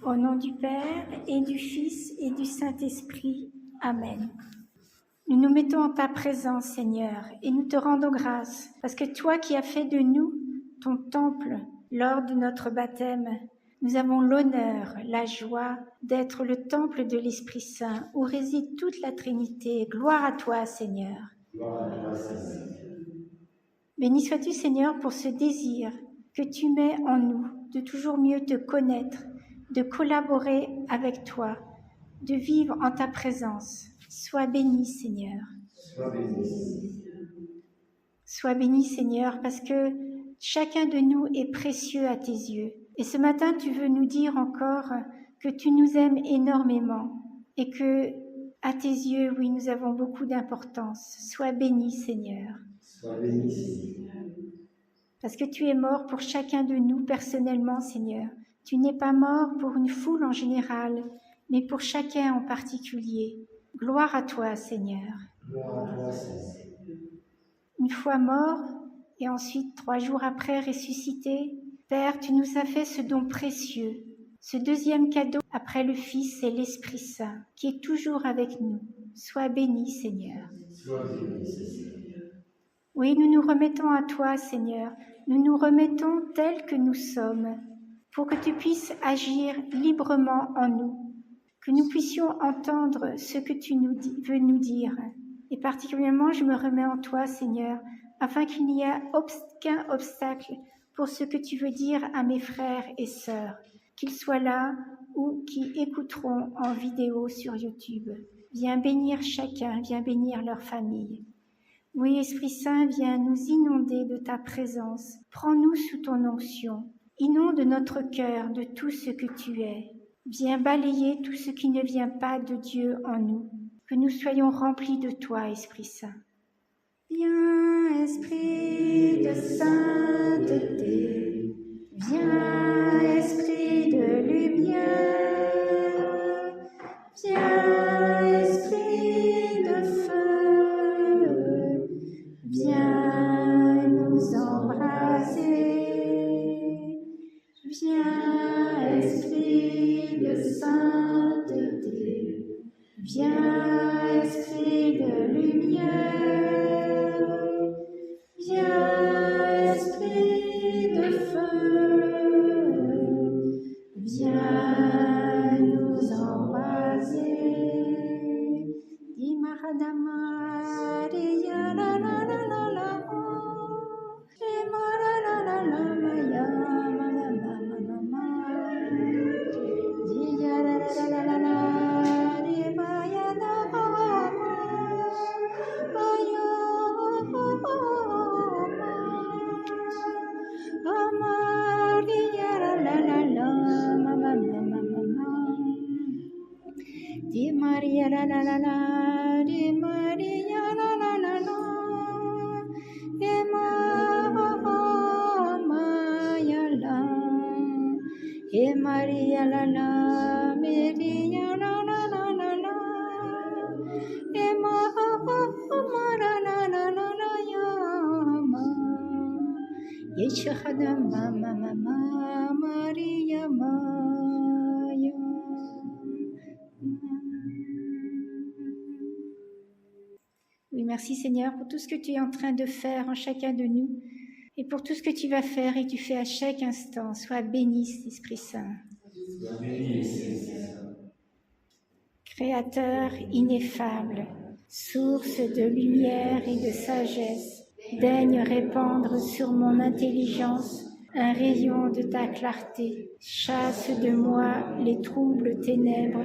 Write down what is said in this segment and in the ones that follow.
Au nom du Père et du Fils et du Saint-Esprit. Amen. Nous nous mettons en ta présence, Seigneur, et nous te rendons grâce, parce que toi qui as fait de nous ton temple lors de notre baptême, nous avons l'honneur, la joie d'être le temple de l'Esprit Saint, où réside toute la Trinité. Gloire à toi, Seigneur. Gloire à toi, Seigneur. Béni sois-tu, Seigneur, pour ce désir que tu mets en nous, de toujours mieux te connaître, de collaborer avec toi, de vivre en ta présence. Sois béni, Seigneur. Sois béni. Sois béni, Seigneur, parce que chacun de nous est précieux à tes yeux. Et ce matin, tu veux nous dire encore que tu nous aimes énormément et que, à tes yeux, oui, nous avons beaucoup d'importance. Sois béni, Seigneur. Sois béni, Seigneur. Parce que tu es mort pour chacun de nous personnellement, Seigneur. Tu n'es pas mort pour une foule en général, mais pour chacun en particulier. Gloire à toi, Seigneur. Gloire à toi, Seigneur. Une fois mort, et ensuite 3 jours après ressuscité, Père, tu nous as fait ce don précieux, ce deuxième cadeau après le Fils et l'Esprit Saint, qui est toujours avec nous. Sois béni, Seigneur. Sois béni, Seigneur. Oui, nous nous remettons à toi, Seigneur. Nous nous remettons tels que nous sommes, pour que tu puisses agir librement en nous, que nous puissions entendre ce que tu veux nous dire. Et particulièrement, je me remets en toi, Seigneur, afin qu'il n'y ait aucun obstacle pour ce que tu veux dire à mes frères et sœurs, qu'ils soient là ou qui écouteront en vidéo sur YouTube. Viens bénir chacun, viens bénir leur famille. Oui, Esprit Saint, viens nous inonder de ta présence. Prends-nous sous ton onction. Inonde notre cœur de tout ce que tu es. Viens balayer tout ce qui ne vient pas de Dieu en nous. Que nous soyons remplis de toi, Esprit Saint. Viens, Esprit de sainteté. Viens, Esprit de lumière. Viens, Esprit de feu. Viens nous embraser. Viens, Esprit de sainteté. Viens, Esprit de lumière. Viens, Esprit de feu. Viens nous embraser. Di Maradama, di ya la la la la la, di ma la la la la la ya ma la la la la ma, di ya la la la la la, di ma ya la ma, ma ya ma ma, di ya la la la la, ma ma ma ma ma ma. Di Maria la la la la, di Maria la la la la, di ma ya la, di Maria la la, Maria la la la la la, di ma la la la la la ya ma, Yeshua ma ma ma ma, Maria ma ya. Oui, merci Seigneur pour tout ce que tu es en train de faire en chacun de nous et pour tout ce que tu vas faire et tu fais à chaque instant. Sois béni, Esprit Saint. Sois béni, Seigneur. Créateur ineffable, source de lumière et de sagesse, daigne répandre sur mon intelligence un rayon de ta clarté. Chasse de moi les troubles ténèbres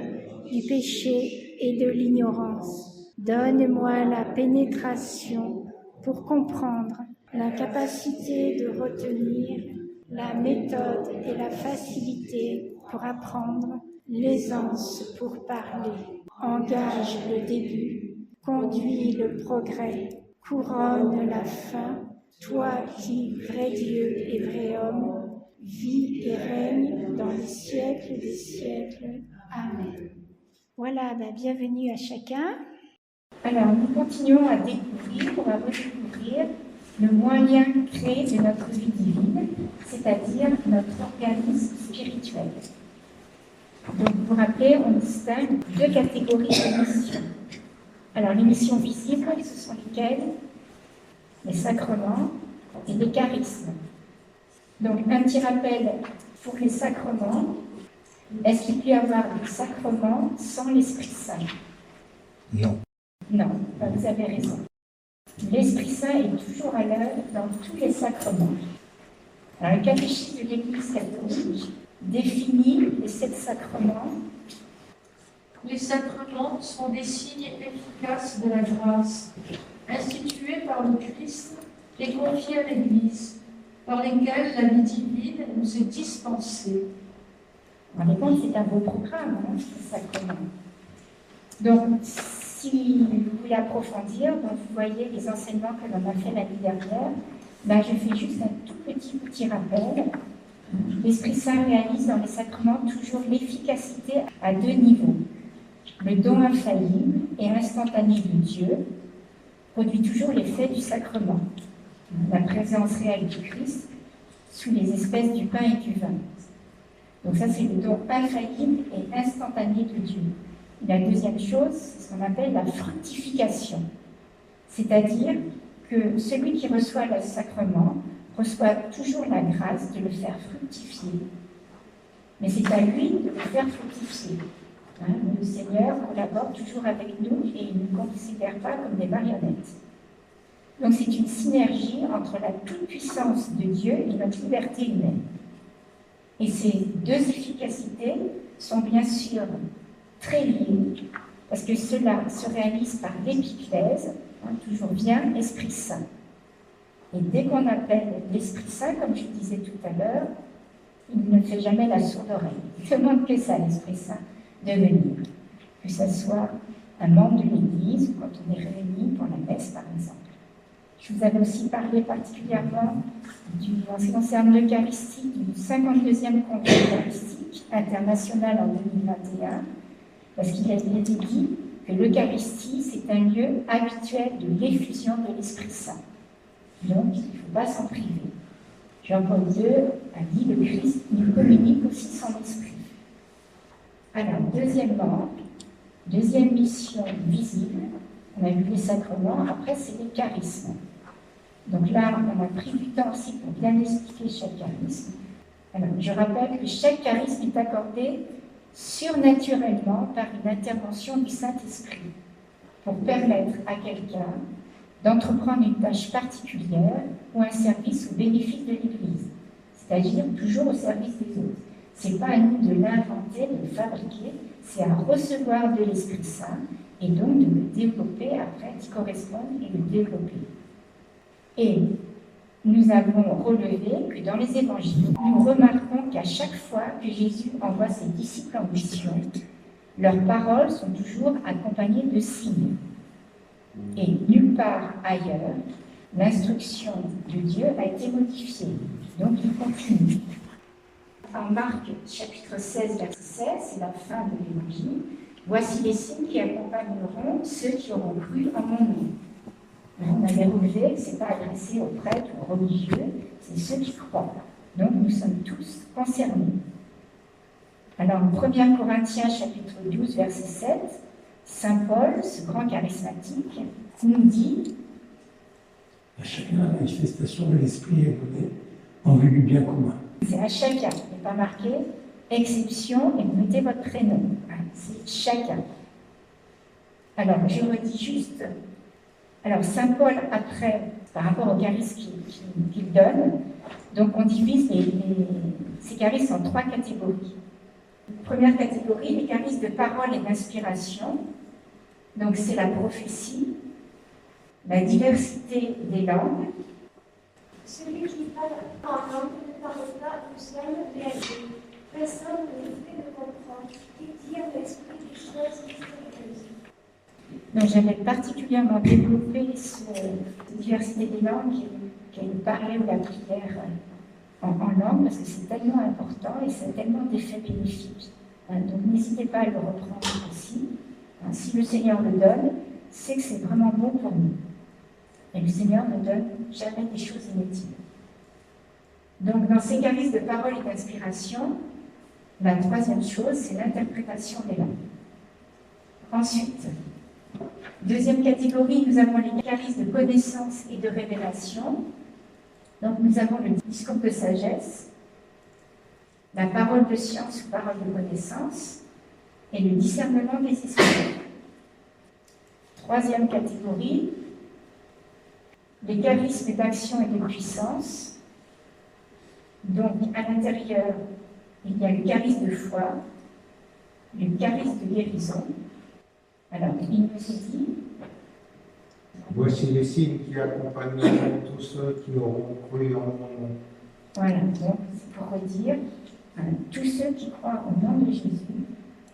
du péché et de l'ignorance. Donne-moi la pénétration pour comprendre, la capacité de retenir, la méthode et la facilité pour apprendre, l'aisance pour parler. Engage le début, conduis le progrès, couronne la fin, toi qui, vrai Dieu et vrai homme, vis et règne dans les siècles des siècles. Amen. Voilà, bienvenue à chacun. Alors, nous continuons à découvrir, on va redécouvrir le moyen clé de notre vie divine, c'est-à-dire notre organisme spirituel. Donc, vous vous rappelez, on distingue deux catégories de missions. Alors, les missions visibles, ce sont lesquelles? Les sacrements et les charismes. Donc, un petit rappel pour les sacrements. Est-ce qu'il peut y avoir des sacrements sans l'Esprit Saint? Non. Non, vous avez raison. L'Esprit Saint est toujours à l'œuvre dans tous les sacrements. Alors, le catéchisme de l'Église catholique définit les 7 sacrements. Les sacrements sont des signes efficaces de la grâce, institués par le Christ et confiés à l'Église, par lesquels la vie divine nous est dispensée. Vous vous rendez compte, c'est un beau programme, ces sacrements. Donc, si vous voulez approfondir, donc vous voyez les enseignements que l'on a fait l'année dernière, ben je fais juste un tout petit rappel. L'Esprit Saint réalise dans les sacrements toujours l'efficacité à 2 niveaux. Le don infaillible et instantané de Dieu produit toujours l'effet du sacrement, la présence réelle du Christ sous les espèces du pain et du vin. Donc ça, c'est le don infaillible et instantané de Dieu. Et la deuxième chose, c'est ce qu'on appelle la fructification. C'est-à-dire que celui qui reçoit le sacrement reçoit toujours la grâce de le faire fructifier. Mais c'est à lui de le faire fructifier. Le Seigneur collabore toujours avec nous et il ne nous considère pas comme des marionnettes. Donc c'est une synergie entre la toute-puissance de Dieu et notre liberté humaine. Et ces 2 efficacités sont bien sûr très liées, parce que cela se réalise par l'épiclèse, toujours bien Esprit Saint. Et dès qu'on appelle l'Esprit Saint, comme je disais tout à l'heure, il ne fait jamais la sourde oreille. Il demande que ça, l'Esprit Saint, de venir. Que ce soit un membre de l'Église, quand on est réunis pour la messe, par exemple. Je vous avais aussi parlé particulièrement en ce qui concerne l'Eucharistie, du 52e Congrès eucharistique international en 2021, parce qu'il a été dit que l'Eucharistie, c'est un lieu habituel de l'effusion de l'Esprit Saint. Donc, il ne faut pas s'en priver. Jean-Paul II a dit le Christ nous communique aussi son esprit. Alors, deuxième mission visible, on a vu les sacrements, après c'est les charismes. Donc là, on a pris du temps aussi pour bien expliquer chaque charisme. Alors, je rappelle que chaque charisme est accordé surnaturellement par une intervention du Saint-Esprit pour permettre à quelqu'un d'entreprendre une tâche particulière ou un service au bénéfice de l'Église, c'est-à-dire toujours au service des autres. Ce n'est pas à nous de l'inventer, de le fabriquer, c'est à recevoir de l'Esprit Saint et donc de le développer après, d'y correspondre et le développer. Et nous avons relevé que dans les évangiles, nous remarquons qu'à chaque fois que Jésus envoie ses disciples en mission, leurs paroles sont toujours accompagnées de signes. Et nulle part ailleurs, l'instruction de Dieu a été modifiée. Donc il continue. En Marc, chapitre 16, verset 16, c'est la fin de l'évangile. Voici les signes qui accompagneront ceux qui auront cru en mon nom. On avait relevé que ce n'est pas adressé aux prêtres ou aux religieux, c'est ceux qui croient. Donc nous sommes tous concernés. Alors, en 1 Corinthiens, chapitre 12, verset 7, Saint Paul, ce grand charismatique, nous dit à chacun la manifestation de l'esprit est donnée en vue du bien commun. C'est à chacun, il n'est pas marqué exception et vous mettez votre prénom. C'est chacun. Alors, je redis juste. Alors, Saint Paul, après, par rapport au charisme qu'il donne, donc on divise ces charismes en 3 catégories. Première catégorie, les charismes de parole et d'inspiration. Donc, c'est la prophétie, la diversité des langues. Celui qui parle en langue ne parle pas au seul réalité. Personne ne le fait de comprendre. Il tire l'esprit des choses mystérieuses. Donc, j'avais particulièrement développé cette diversité des langues qui est le parler ou la prière en langue, parce que c'est tellement important et ça a tellement d'effets bénéfiques. Donc, n'hésitez pas à le reprendre aussi. Si le Seigneur le donne, c'est que c'est vraiment bon pour nous. Et le Seigneur ne donne jamais des choses inutiles. Donc, dans ces charismes de parole et d'inspiration, La troisième chose, c'est l'interprétation des langues. Ensuite, deuxième catégorie, nous avons les charismes de connaissance et de révélation. Donc nous avons le discours de sagesse, la parole de science ou parole de connaissance, et le discernement des esprits. Troisième catégorie, les charismes d'action et de puissance. Donc à l'intérieur, il y a le charisme de foi, le charisme de guérison. Alors, il nous est dit, voici les signes qui accompagneront tous ceux qui auront cru en mon nom. voilà, donc c'est pour redire, tous ceux qui croient au nom de Jésus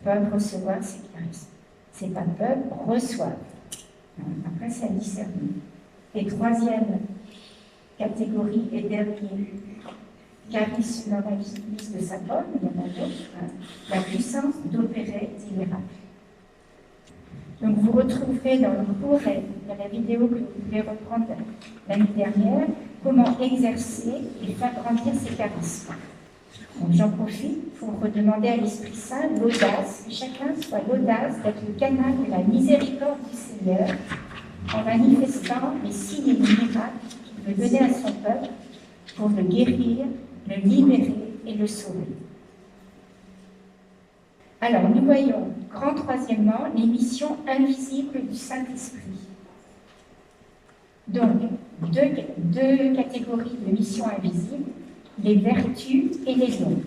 peuvent recevoir ces charismes. C'est pas peuvent, reçoivent. Après, c'est à discerner. Et troisième catégorie et dernier, charisme dans la liste de sa bonne, il y en a d'autres, la puissance d'opérer des miracles. Donc vous retrouverez dans le cours et dans la vidéo que vous pouvez reprendre l'année dernière, comment exercer et faire grandir ces charismes. Donc j'en profite pour redemander à l'Esprit Saint l'audace, que chacun soit l'audace d'être le canal de la miséricorde du Seigneur en manifestant les signes et les miracles qu'il veut donner à son peuple pour le guérir, le libérer et le sauver. Alors, nous voyons, grand troisièmement, les missions invisibles du Saint-Esprit. Donc, deux catégories de missions invisibles, les vertus et les dons.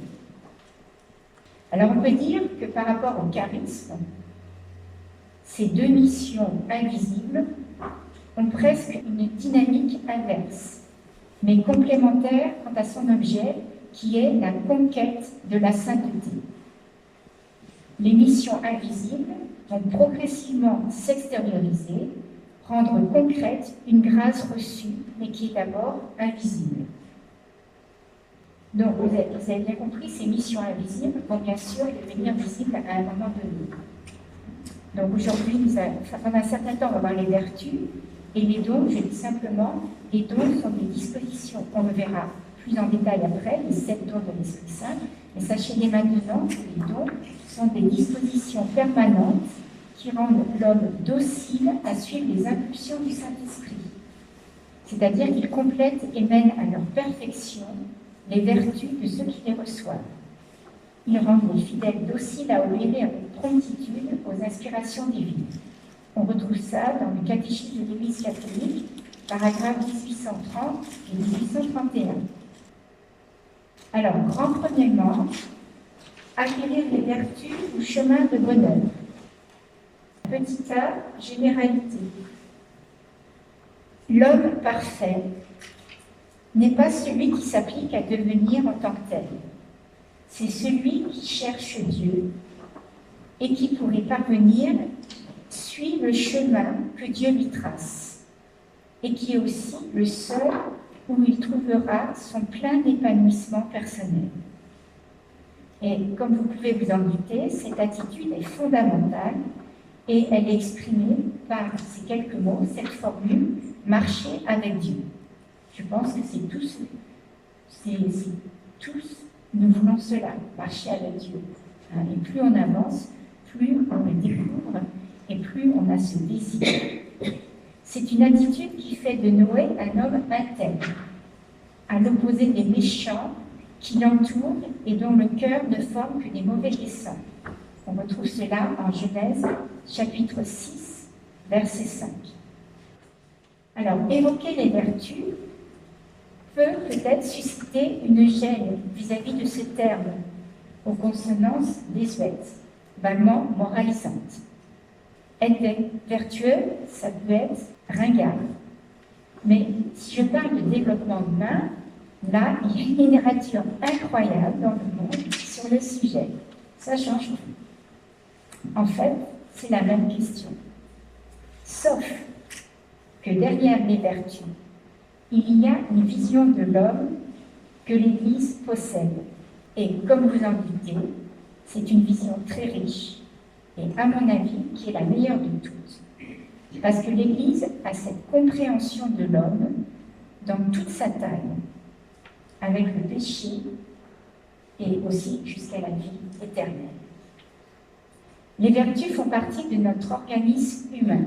Alors, on peut dire que par rapport au charisme, ces deux missions invisibles ont presque une dynamique inverse, mais complémentaire quant à son objet, qui est la conquête de la sainteté. Les missions invisibles vont progressivement s'extérioriser, rendre concrète une grâce reçue, mais qui est d'abord invisible. Donc, vous avez bien compris, ces missions invisibles vont bien sûr devenir visibles à un moment donné. Donc aujourd'hui, pendant un certain temps, on va voir les vertus, et les dons, je dis simplement, les dons sont des dispositions, on le verra plus en détail après, les 7 dons de l'Esprit Saint, mais sachez dès maintenant que les dons sont des dispositions permanentes qui rendent l'homme docile à suivre les impulsions du Saint-Esprit. C'est-à-dire qu'ils complètent et mènent à leur perfection les vertus de ceux qui les reçoivent. Ils rendent les fidèles dociles à obéir avec promptitude aux inspirations divines. On retrouve ça dans le catéchisme de l'Église catholique, paragraphes 1830 et 1831. Alors, grand premièrement, acquérir les vertus ou chemin de bonheur. Petit a, généralité. L'homme parfait n'est pas celui qui s'applique à devenir en tant que tel. C'est celui qui cherche Dieu et qui, pour y parvenir, suit le chemin que Dieu lui trace et qui est aussi le seul où il trouvera son plein épanouissement personnel. Et comme vous pouvez vous en douter, cette attitude est fondamentale et elle est exprimée par ces quelques mots, cette formule « marcher avec Dieu ». Je pense que c'est tous, nous voulons cela, marcher avec Dieu. Et plus on avance, plus on le découvre et plus on a ce désir. C'est une attitude qui fait de Noé un homme intègre, à l'opposé des méchants qui l'entourent et dont le cœur ne forme que des mauvais desseins. On retrouve cela en Genèse, chapitre 6, verset 5. Alors, évoquer les vertus peut peut-être susciter une gêne vis-à-vis de ce terme, aux consonances désuètes, vaguement moralisantes. Être vertueux, ça peut être ringard. Mais si je parle de développement humain, là, il y a une littérature incroyable dans le monde sur le sujet. Ça change tout. En fait, c'est la même question. Sauf que derrière les vertus, il y a une vision de l'homme que l'Église possède. Et comme vous en doutez, c'est une vision très riche, et à mon avis, qui est la meilleure de toutes. Parce que l'Église a cette compréhension de l'homme dans toute sa taille, avec le péché, et aussi jusqu'à la vie éternelle. Les vertus font partie de notre organisme humain.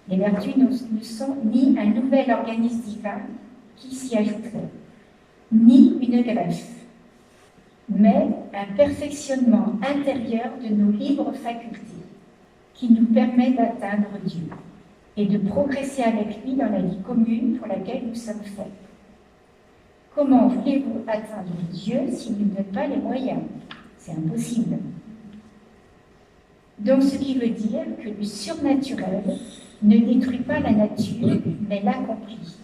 Les vertus ne sont ni un nouvel organisme divin qui s'y ajouterait, ni une greffe, mais un perfectionnement intérieur de nos libres facultés qui nous permet d'atteindre Dieu et de progresser avec lui dans la vie commune pour laquelle nous sommes faits. Comment voulez-vous atteindre Dieu s'il ne vous donne pas les moyens? C'est impossible. Donc, ce qui veut dire que le surnaturel ne détruit pas la nature, mais l'accomplit.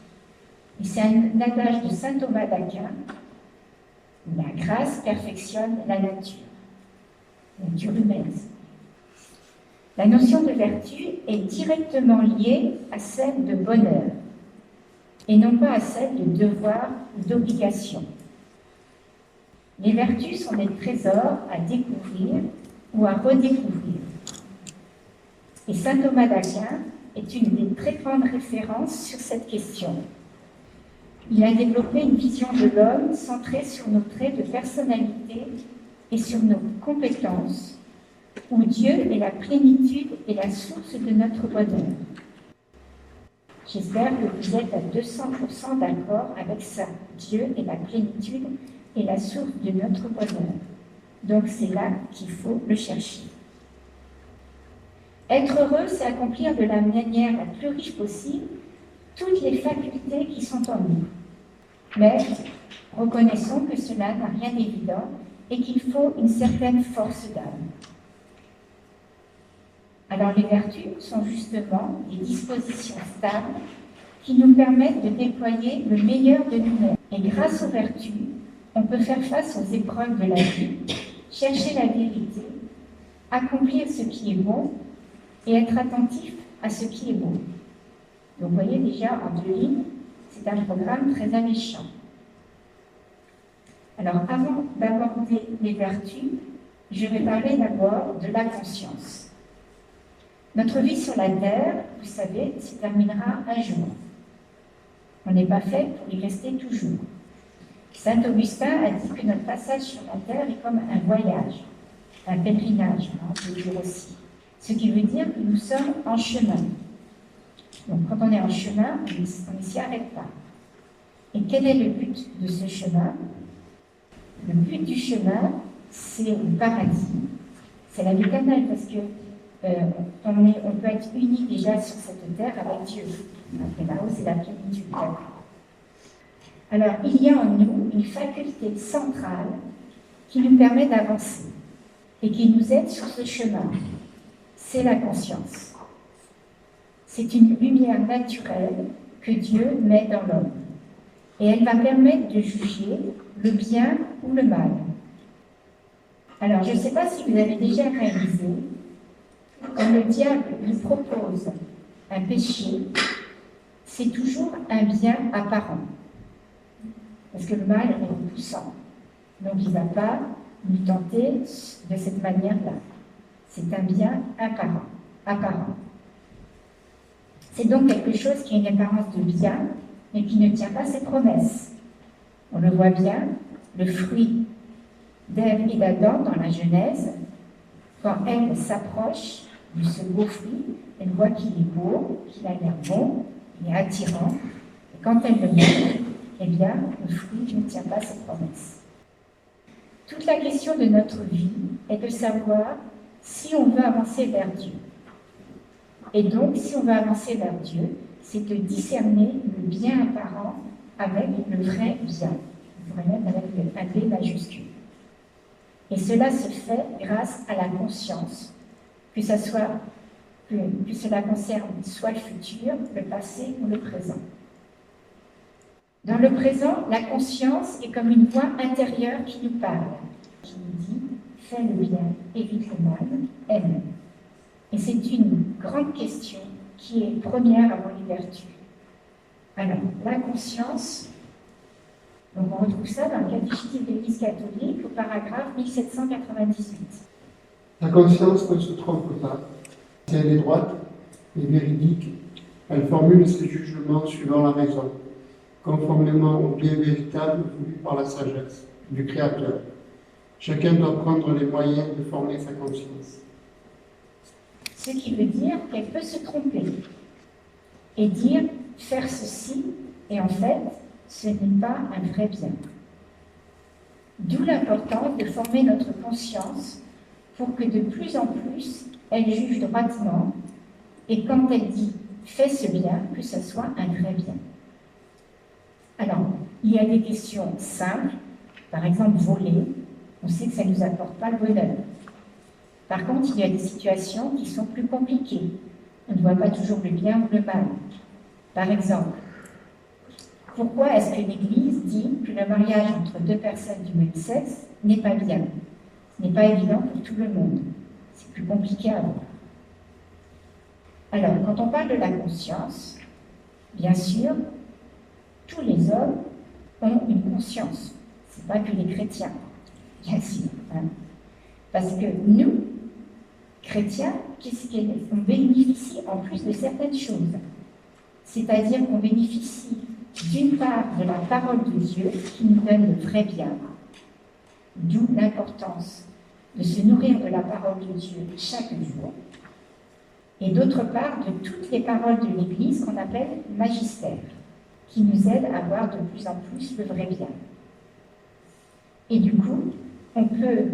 Et c'est un adage de saint Thomas d'Aquin: la grâce perfectionne la nature humaine. La notion de vertu est directement liée à celle de bonheur, et non pas à celle de devoir ou d'obligation. Les vertus sont des trésors à découvrir ou à redécouvrir. Et saint Thomas d'Aquin est une des très grandes références sur cette question. Il a développé une vision de l'homme centrée sur nos traits de personnalité et sur nos compétences, où Dieu est la plénitude et la source de notre bonheur. J'espère que vous êtes à 200% d'accord avec ça. Dieu est la plénitude et la source de notre bonheur. Donc c'est là qu'il faut le chercher. Être heureux, c'est accomplir de la manière la plus riche possible toutes les facultés qui sont en nous. Mais reconnaissons que cela n'a rien d'évident et qu'il faut une certaine force d'âme. Alors les vertus sont justement des dispositions stables qui nous permettent de déployer le meilleur de nous-mêmes. Et grâce aux vertus, on peut faire face aux épreuves de la vie, chercher la vérité, accomplir ce qui est bon et être attentif à ce qui est beau. Donc vous voyez déjà en 2 lignes, c'est un programme très alléchant. Alors avant d'aborder les vertus, je vais parler d'abord de la conscience. Notre vie sur la terre, vous savez, se terminera un jour. On n'est pas fait pour y rester toujours. Saint Augustin a dit que notre passage sur la terre est comme un voyage, un pèlerinage, on peut dire aussi. Ce qui veut dire que nous sommes en chemin. Donc quand on est en chemin, on ne s'y arrête pas. Et quel est le but de ce chemin? Le but du chemin, c'est le paradis. C'est la vie éternelle, parce que on peut être unis déjà sur cette terre avec Dieu. Et là-haut, c'est la plénitude. Alors, il y a en nous une faculté centrale qui nous permet d'avancer et qui nous aide sur ce chemin. C'est la conscience. C'est une lumière naturelle que Dieu met dans l'homme. Et elle va permettre de juger le bien ou le mal. Alors, je ne sais pas si vous avez déjà réalisé, quand le diable nous propose un péché, c'est toujours un bien apparent. Parce que le mal est repoussant. Donc il ne va pas nous tenter de cette manière-là. C'est un bien apparent. C'est donc quelque chose qui a une apparence de bien, mais qui ne tient pas ses promesses. On le voit bien, le fruit d'Ève et d'Adam dans la Genèse, quand elle s'approche de ce beau fruit, elle voit qu'il est beau, qu'il a l'air bon, il est attirant, et quand elle le mange, eh bien, le fruit ne tient pas ses promesses. Toute la question de notre vie est de savoir si on veut avancer vers Dieu. Et donc, si on veut avancer vers Dieu, c'est de discerner le bien apparent avec le vrai bien. On pourrait mettre avec un B majuscule. Et cela se fait grâce à la conscience, que cela concerne soit le futur, le passé ou le présent. Dans le présent, la conscience est comme une voix intérieure qui nous parle, qui nous dit « fais le bien, évite le mal, aime ». Et c'est une grande question qui est première avant les vertus. Alors, la conscience, donc on retrouve ça dans le catéchisme de l'Église catholique au paragraphe 1798. La conscience ne se trompe pas. Si elle est droite et véridique, elle formule ses jugements suivant la raison, conformément au bien véritable voulu par la sagesse. du Créateur. Chacun doit prendre les moyens de former sa conscience. Ce qui veut dire qu'elle peut se tromper et dire faire ceci, et en fait, ce n'est pas un vrai bien. D'où l'importance de former notre conscience pour que de plus en plus, elle juge droitement, et quand elle dit fais ce bien, que ce soit un vrai bien. Alors, il y a des questions simples, par exemple voler, on sait que ça ne nous apporte pas le bonheur. Par contre, il y a des situations qui sont plus compliquées. On ne voit pas toujours le bien ou le mal. Par exemple, pourquoi est-ce que l'Église dit que le mariage entre deux personnes du même sexe n'est pas bien? Ce n'est pas évident pour tout le monde. C'est plus compliqué à voir. Alors, quand on parle de la conscience, bien sûr, tous les hommes ont une conscience. Ce n'est pas que les chrétiens, bien sûr. Hein. Parce que nous, chrétiens, on bénéficie en plus de certaines choses. C'est-à-dire qu'on bénéficie d'une part de la parole de Dieu qui nous donne le vrai bien, d'où l'importance de se nourrir de la parole de Dieu chaque jour, et d'autre part de toutes les paroles de l'Église qu'on appelle magistère, qui nous aident à voir de plus en plus le vrai bien. Et du coup, on peut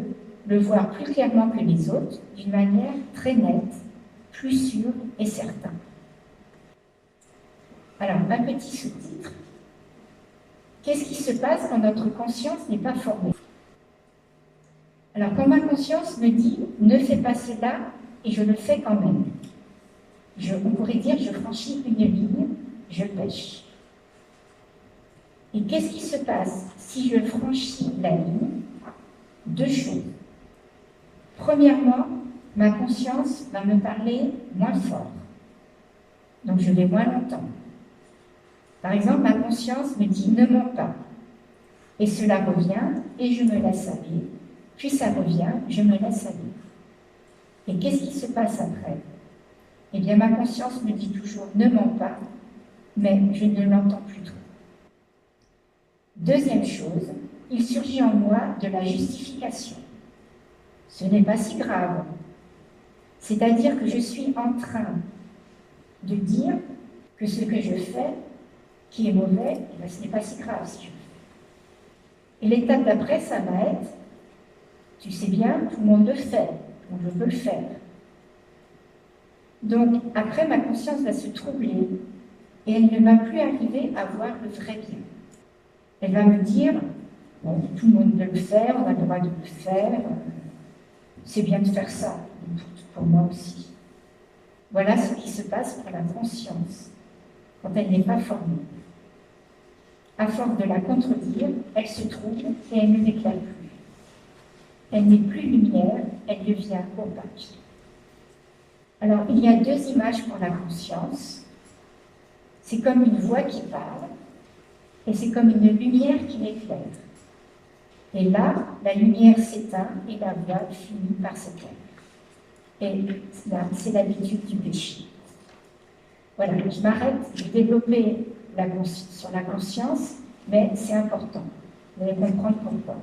le voir plus clairement que les autres, d'une manière très nette, plus sûre et certaine. Alors, un petit sous-titre. Qu'est-ce qui se passe quand notre conscience n'est pas formée? Alors, quand ma conscience me dit « ne fais pas cela » et je le fais quand même. On pourrait dire « je franchis une ligne, je pêche ». Et qu'est-ce qui se passe si je franchis la ligne? Deux choses. Premièrement, ma conscience va me parler moins fort. Donc, je vais moins longtemps. Par exemple, ma conscience me dit « ne mens pas ». Et cela revient, et je me laisse aller. Puis ça revient, je me laisse aller. Et qu'est-ce qui se passe après? Eh bien, ma conscience me dit toujours « ne mens pas », mais je ne l'entends plus trop. Deuxième chose, il surgit en moi de la justification. Ce n'est pas si grave. C'est-à-dire que je suis en train de dire que ce que je fais, qui est mauvais, eh bien, ce n'est pas si grave si je le fais. Et l'étape d'après, ça va être, tu sais bien, tout le monde le fait, donc je peux le faire. Donc, après, ma conscience va se troubler et elle ne va plus arriver à voir le vrai bien. Elle va me dire, bon, tout le monde peut le faire, on a le droit de le faire, c'est bien de faire ça, pour moi aussi. Voilà ce qui se passe pour la conscience, quand elle n'est pas formée. À force de la contredire, elle se trouble et elle ne m'éclaire plus. Elle n'est plus lumière, elle devient opaque. Alors, il y a deux images pour la conscience. C'est comme une voix qui parle, et c'est comme une lumière qui l'éclaire. Et là, la lumière s'éteint et la voix finit par s'éteindre. Et là, c'est l'habitude du péché. Voilà, je m'arrête de développer sur la conscience, mais c'est important. Vous allez comprendre pourquoi.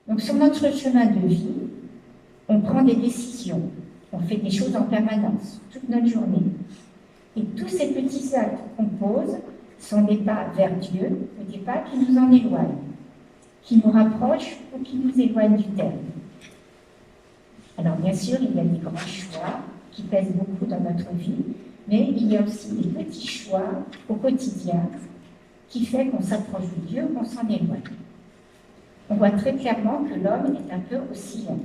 Donc, sur notre chemin de vie, on prend des décisions, on fait des choses en permanence, toute notre journée. Et tous ces petits actes qu'on pose sont des pas vers Dieu, ou des pas qui nous en éloignent, qui nous rapprochent ou qui nous éloignent du terme. Alors, bien sûr, il y a des grands choix qui pèsent beaucoup dans notre vie, mais il y a aussi des petits choix au quotidien qui font qu'on s'approche de Dieu ou qu'on s'en éloigne. On voit très clairement que l'homme est un peu oscillant.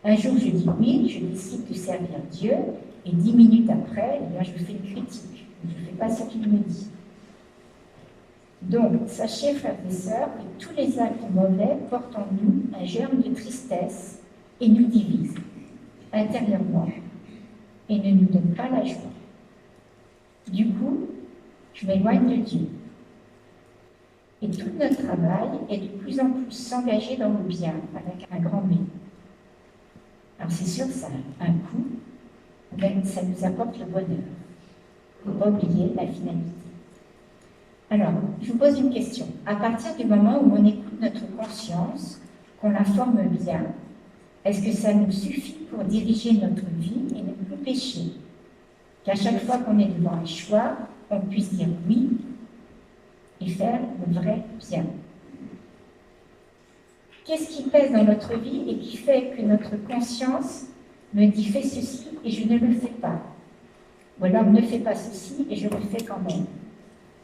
Un jour, je dis oui, je décide de servir Dieu, et 10 minutes après, eh bien, je fais une critique. Je ne fais pas ce qu'il me dit. Donc, sachez, frères et sœurs, que tous les actes mauvais portent en nous un germe de tristesse et nous divisent intérieurement et ne nous donnent pas la joie. Du coup, je m'éloigne de Dieu. Et tout notre travail est de plus en plus s'engager dans le bien, avec un grand B. Alors c'est sûr que ça a un coût, mais ça nous apporte le bonheur. Il ne faut pas oublier la finalité. Alors, je vous pose une question. À partir du moment où on écoute notre conscience, qu'on la forme bien, est-ce que ça nous suffit pour diriger notre vie et ne plus pécher? Qu'à chaque fois qu'on est devant un choix, on puisse dire oui et faire le vrai bien. Qu'est-ce qui pèse dans notre vie et qui fait que notre conscience me dit fais ceci et je ne le fais pas? Ou alors ne fais pas ceci et je le fais quand même.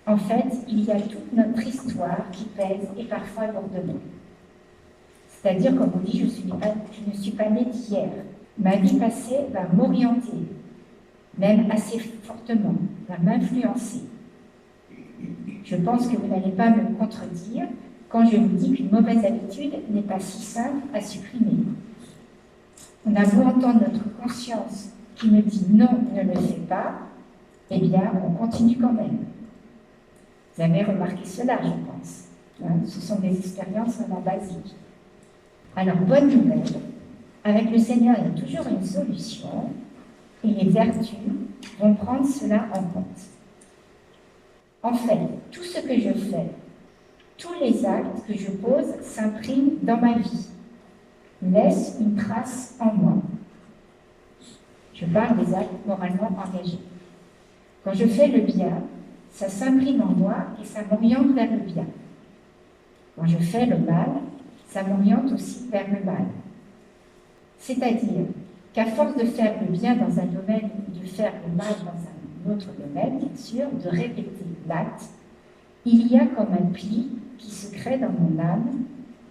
En fait, il y a toute notre histoire qui pèse et parfois lourdement. C'est-à-dire, comme on dit, je ne suis pas née d'hier. Ma vie passée va m'orienter, même assez fortement, va m'influencer. Je pense que vous n'allez pas me contredire quand je vous dis qu'une mauvaise habitude n'est pas si simple à supprimer. On a beau entendre notre conscience qui me dit non, ne le fais pas, eh bien, on continue quand même. Vous avez remarqué cela, je pense. Ce sont des expériences vraiment basiques. Alors, bonne nouvelle, avec le Seigneur, il y a toujours une solution et les vertus vont prendre cela en compte. En fait, tout ce que je fais, tous les actes que je pose s'impriment dans ma vie, laissent une trace en moi. Je parle des actes moralement engagés. Quand je fais le bien, ça s'imprime en moi et ça m'oriente vers le bien. Quand je fais le mal, ça m'oriente aussi vers le mal. C'est-à-dire qu'à force de faire le bien dans un domaine ou de faire le mal dans un autre domaine, bien sûr, de répéter l'acte, il y a comme un pli qui se crée dans mon âme,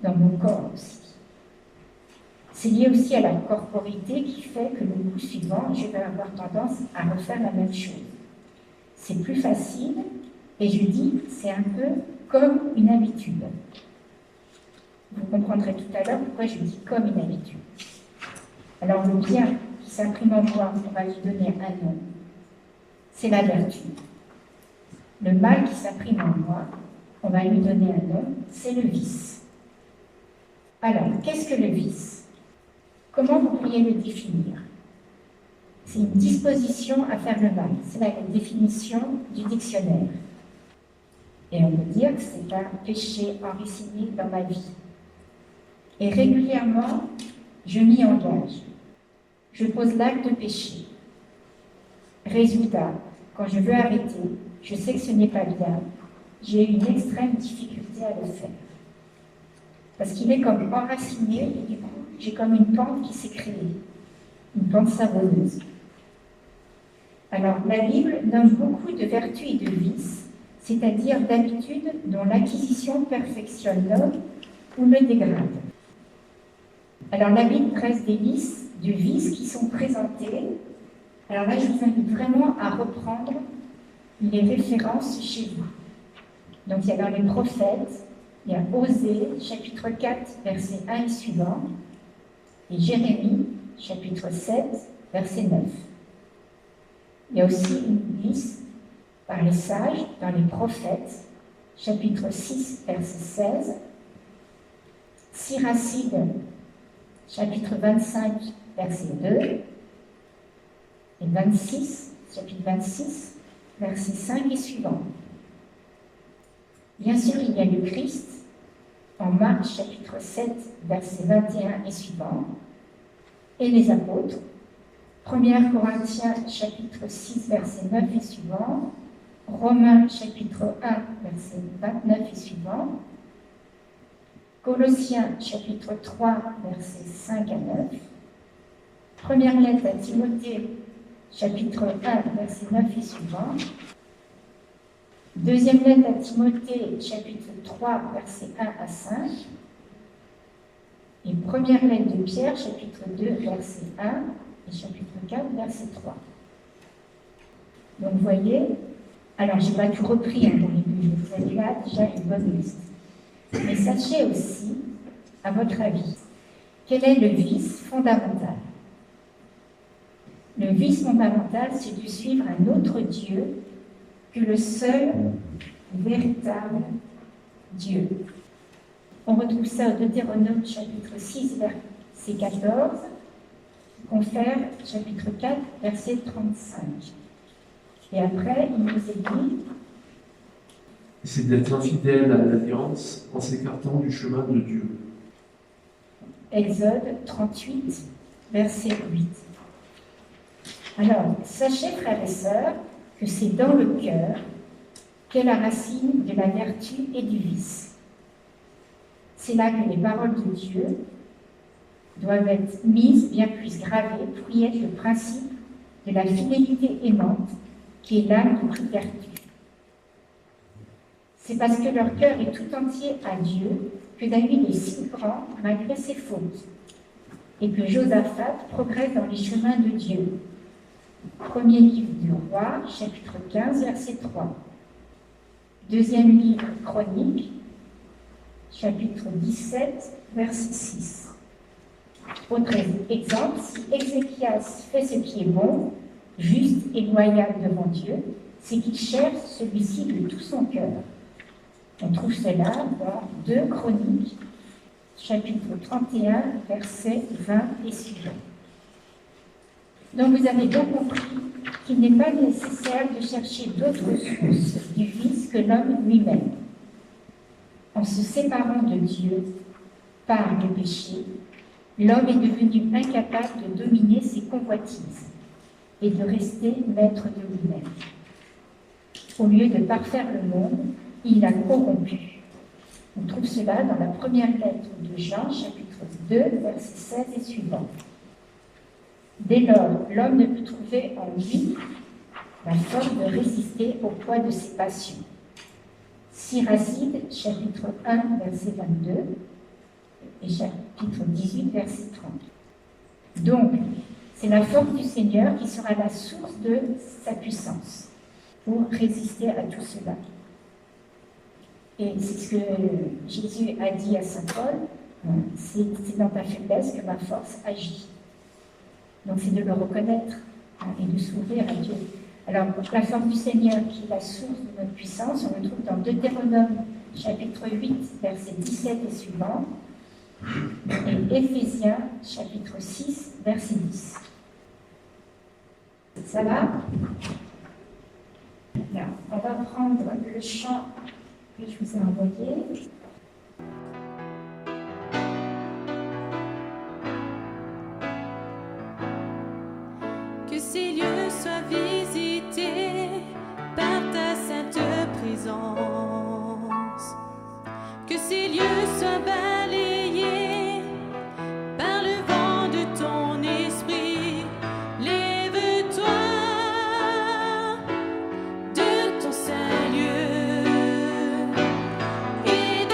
dans mon corps aussi. C'est lié aussi à la corporité qui fait que le coup suivant, je vais avoir tendance à refaire la même chose. C'est plus facile et je dis c'est un peu comme une habitude. Vous comprendrez tout à l'heure pourquoi je dis comme une habitude. Alors le bien qui s'imprime en moi, on va lui donner un nom, c'est la vertu. Le mal qui s'imprime en moi, on va lui donner un nom, c'est le vice. Alors, qu'est-ce que le vice? Comment vous pourriez le définir? C'est une disposition à faire le mal. C'est la définition du dictionnaire. Et on peut dire que c'est un péché enraciné dans ma vie. Et régulièrement, je m'y engage. Je pose l'acte de péché. Résultat, quand je veux arrêter, je sais que ce n'est pas bien. J'ai une extrême difficulté à le faire. Parce qu'il est comme enraciné et du coup, j'ai comme une pente qui s'est créée. Une pente savonneuse. Alors, la Bible nomme beaucoup de vertus et de vices, c'est-à-dire d'habitudes dont l'acquisition perfectionne l'homme ou le dégrade. Alors, la Bible dresse des listes de vices qui sont présentés. Alors là, je vous invite vraiment à reprendre les références chez vous. Donc, il y a dans les prophètes, il y a Osée, chapitre 4, verset 1 et suivant, et Jérémie, chapitre 7, verset 9. Il y a aussi une liste par les sages dans les prophètes, chapitre 6, verset 16, Siracide, chapitre 25, verset 2, et 26, chapitre 26, verset 5 et suivant. Bien sûr, il y a le Christ, en Marc, chapitre 7, verset 21 et suivant, et les apôtres, 1 Corinthiens, chapitre 6, verset 9 et suivant, Romains, chapitre 1, verset 29 et suivant, Colossiens, chapitre 3, versets 5 à 9, première lettre à Timothée, chapitre 1, verset 9 et suivant, deuxième lettre à Timothée, chapitre 3, versets 1 à 5, et première lettre de Pierre, chapitre 2, verset 1, et chapitre 4, verset 3. Donc vous voyez, alors je n'ai pas tout repris dans les buts, vous avez là déjà une bonne liste. Mais sachez aussi, à votre avis, quel est le vice fondamental? Le vice fondamental, c'est de suivre un autre Dieu que le seul véritable Dieu. On retrouve ça au Deutéronome chapitre 6, verset 14, Confère chapitre 4, verset 35. Et après, il nous est dit c'est d'être infidèle à l'alliance en s'écartant du chemin de Dieu. Exode 38, verset 8. Alors, sachez, frères et sœurs, que c'est dans le cœur qu'est la racine de la vertu et du vice. C'est là que les paroles de Dieu doivent être mises, bien plus gravées, pour y être le principe de la fidélité aimante, qui est l'âme de toute vertu. C'est parce que leur cœur est tout entier à Dieu que David est si grand malgré ses fautes, et que Josaphat progresse dans les chemins de Dieu. Premier livre du roi, chapitre 15, verset 3. Deuxième livre chronique, chapitre 17, verset 6. Autre exemple, si Ézéchias fait ce qui est bon, juste et loyal devant Dieu, c'est qu'il cherche celui-ci de tout son cœur. On trouve cela dans 2 Chroniques, chapitre 31, versets 20 et suivants. Donc vous avez bien compris qu'il n'est pas nécessaire de chercher d'autres sources du vice que l'homme lui-même. En se séparant de Dieu par le péché, l'homme est devenu incapable de dominer ses convoitises et de rester maître de lui-même. Au lieu de parfaire le monde, il l'a corrompu. On trouve cela dans la première lettre de Jean, chapitre 2, versets 16 et suivants. Dès lors, l'homme ne peut trouver en lui la force de résister au poids de ses passions. Siracide, chapitre 1, verset 22, et chapitre 18, verset 30. Donc, c'est la force du Seigneur qui sera la source de sa puissance pour résister à tout cela. Et c'est ce que Jésus a dit à saint Paul, c'est dans ta faiblesse que ma force agit. Donc c'est de le reconnaître et de s'ouvrir à Dieu. Alors la force du Seigneur qui est la source de notre puissance, on le trouve dans Deutéronome chapitre 8, verset 17 et suivant, et Éphésiens chapitre 6, verset 10. Ça va? Alors, on va prendre le chant que je vous ai envoyé. Que ces lieux soient visités par ta sainte présence, que ces lieux soient balayés par le vent de ton esprit. Lève-toi de ton saint lieu et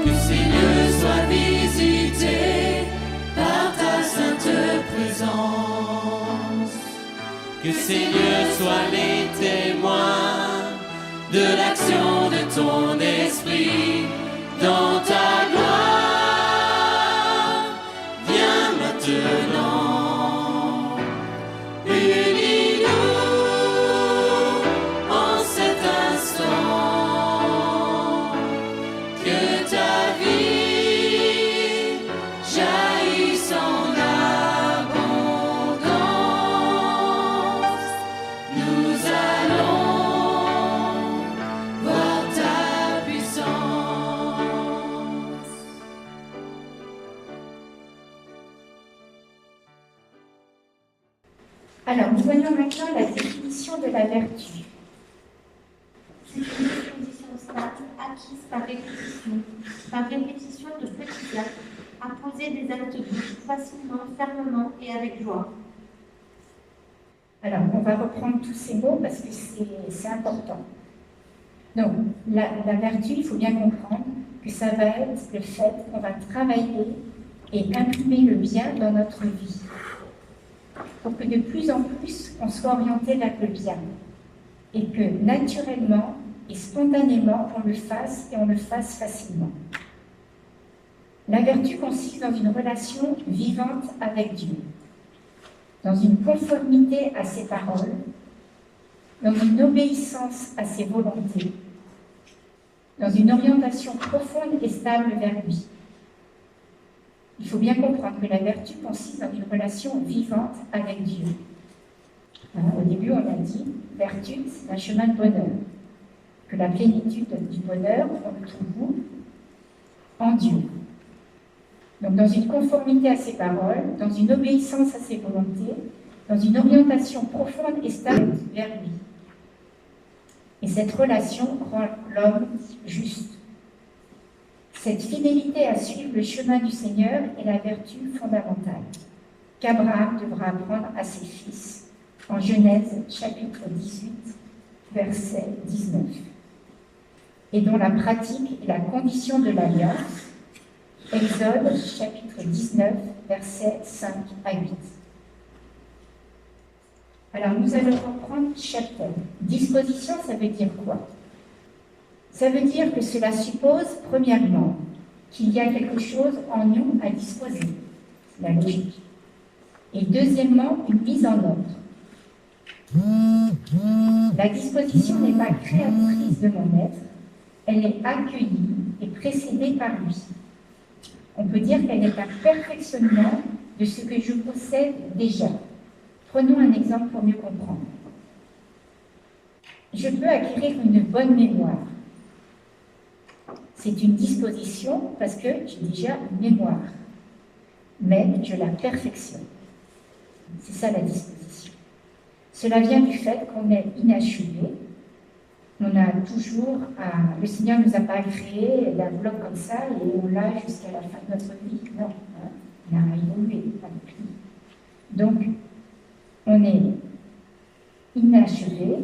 Que ces lieux soient visités par ta sainte présence. Que ces lieux soient les témoins de l'action de ton esprit dans ta gloire. Viens maintenant, unis-nous en cet instant. Que ta vie jaillisse en abondance. Nous allons voir ta puissance. Alors, nous voyons maintenant la définition de la vertu. C'est une disposition stable acquise par répétition de petits actes, à poser des actes doux, facilement, fermement et avec joie. Alors, on va reprendre tous ces mots parce que c'est important. Donc, la vertu, il faut bien comprendre que ça va être le fait qu'on va travailler et imprimer le bien dans notre vie, pour que de plus en plus, on soit orienté vers le bien, et que naturellement et spontanément, on le fasse et on le fasse facilement. La vertu consiste dans une relation vivante avec Dieu, dans une conformité à ses paroles, dans une obéissance à ses volontés, dans une orientation profonde et stable vers lui. Il faut bien comprendre que la vertu consiste dans une relation vivante avec Dieu. Au début, on a dit, vertu, c'est un chemin de bonheur. Que la plénitude du bonheur, on le trouve en Dieu. Donc, dans une conformité à ses paroles, dans une obéissance à ses volontés, dans une orientation profonde et stable vers lui. Et cette relation rend l'homme juste. Cette fidélité à suivre le chemin du Seigneur est la vertu fondamentale qu'Abraham devra apprendre à ses fils en Genèse chapitre 18, verset 19, et dont la pratique est la condition de l'alliance. Exode chapitre 19, versets 5 à 8. Alors nous allons reprendre chaque thème. Disposition, ça veut dire quoi? Ça veut dire que cela suppose, premièrement, qu'il y a quelque chose en nous à disposer. C'est la logique. Et deuxièmement, une mise en ordre. La disposition n'est pas créatrice de mon être, elle est accueillie et précédée par lui. On peut dire qu'elle est un perfectionnement de ce que je possède déjà. Prenons un exemple pour mieux comprendre. Je peux acquérir une bonne mémoire. C'est une disposition parce que j'ai déjà une mémoire, mais je la perfectionne. C'est ça la disposition. Cela vient du fait qu'on est inachevé. On a toujours, le Seigneur ne nous a pas créé d'enveloppe comme ça et on l'a jusqu'à la fin de notre vie. Non, il a évolué avec lui. Donc, on est inachevé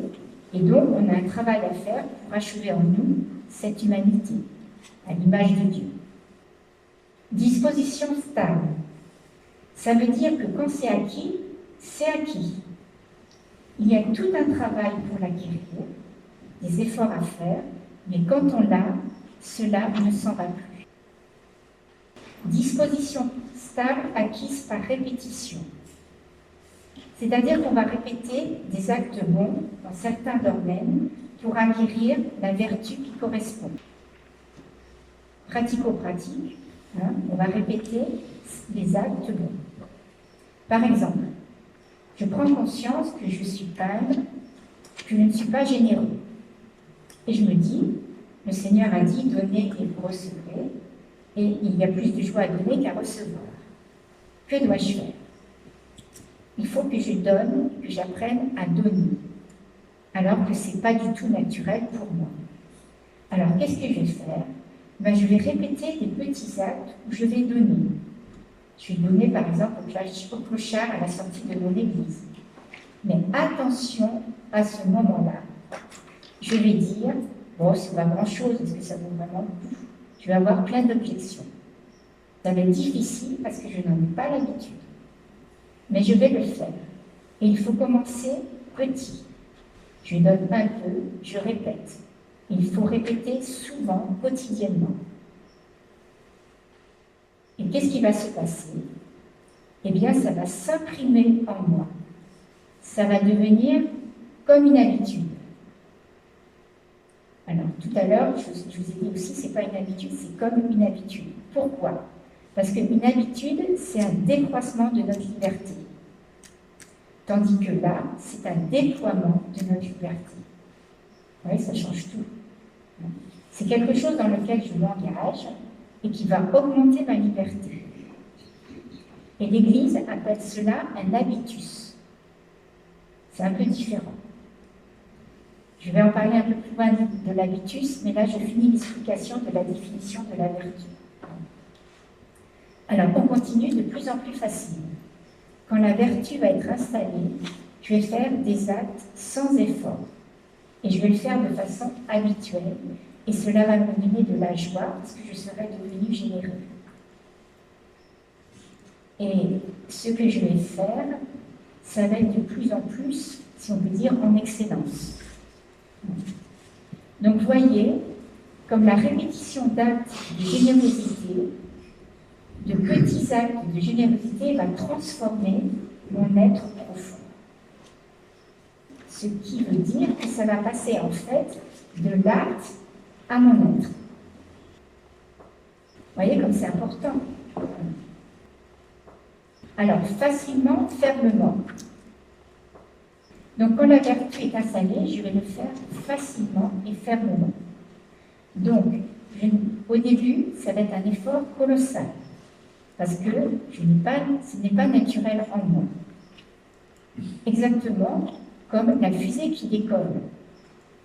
et donc on a un travail à faire pour achever en nous cette humanité, à l'image de Dieu. Disposition stable. Ça veut dire que quand c'est acquis, c'est acquis. Il y a tout un travail pour l'acquérir, des efforts à faire, mais quand on l'a, cela ne s'en va plus. Disposition stable acquise par répétition. C'est-à-dire qu'on va répéter des actes bons dans certains domaines pour acquérir la vertu qui correspond. Pratico-pratique, on va répéter des actes bons. Par exemple, je prends conscience que je suis pâle, que je ne suis pas généreux. Et je me dis, le Seigneur a dit, donnez et vous recevrez, et il y a plus de joie à donner qu'à recevoir. Que dois-je faire? Il faut que je donne, que j'apprenne à donner, alors que ce n'est pas du tout naturel pour moi. Alors, qu'est-ce que je vais faire? Je vais répéter des petits actes où je vais donner. Je vais donner, par exemple, au clochard à la sortie de mon église. Mais attention à ce moment-là. Je vais dire, Bon, c'est pas grand-chose, est-ce que ça vaut vraiment le coup? Je vais avoir plein d'objections. Ça va être difficile parce que je n'en ai pas l'habitude. Mais je vais le faire. Et il faut commencer petit. Je donne un peu, je répète. Il faut répéter souvent, quotidiennement. Et qu'est-ce qui va se passer? Eh bien, ça va s'imprimer en moi. Ça va devenir comme une habitude. Alors, tout à l'heure, je vous ai dit aussi, ce n'est pas une habitude, c'est comme une habitude. Pourquoi? Parce qu'une habitude, c'est un décroissement de notre liberté. Tandis que là, c'est un déploiement de notre liberté. Vous voyez, ça change tout. C'est quelque chose dans lequel je m'engage et qui va augmenter ma liberté. Et l'Église appelle cela un habitus. C'est un peu différent. Je vais en parler un peu plus loin de l'habitus, mais là je finis l'explication de la définition de la vertu. Alors on continue de plus en plus facile. Quand la vertu va être installée, je vais faire des actes sans effort. Et je vais le faire de façon habituelle. Et cela va me donner de la joie parce que je serai devenu généreux. Et ce que je vais faire, ça va être de plus en plus, si on peut dire, en excellence. Donc, vous voyez, comme la répétition d'actes de générosité, de petits actes de générosité va transformer mon être profond. Ce qui veut dire que ça va passer en fait de l'acte à mon être. Vous voyez comme c'est important. Alors, facilement, fermement. Donc, quand la vertu est installée, je vais le faire facilement et fermement. Donc, au début, ça va être un effort colossal, parce que ce n'est pas naturel en moi. Exactement comme la fusée qui décolle.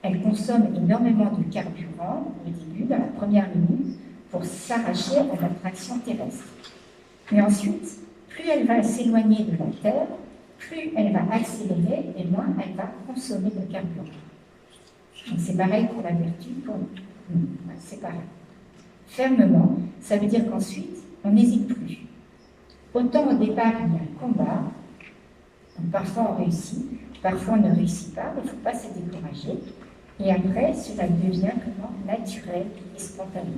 Elle consomme énormément de carburant au début, dans la première minute, pour s'arracher à l'attraction terrestre. Mais ensuite, plus elle va s'éloigner de la Terre, plus elle va accélérer et moins elle va consommer de carburant. Donc c'est pareil pour la vertu, c'est pareil. Fermement, ça veut dire qu'ensuite, on n'hésite plus. Autant au départ, il y a un combat, donc parfois on réussit, parfois on ne réussit pas, mais il ne faut pas se décourager. Et après, cela devient vraiment naturel et spontané.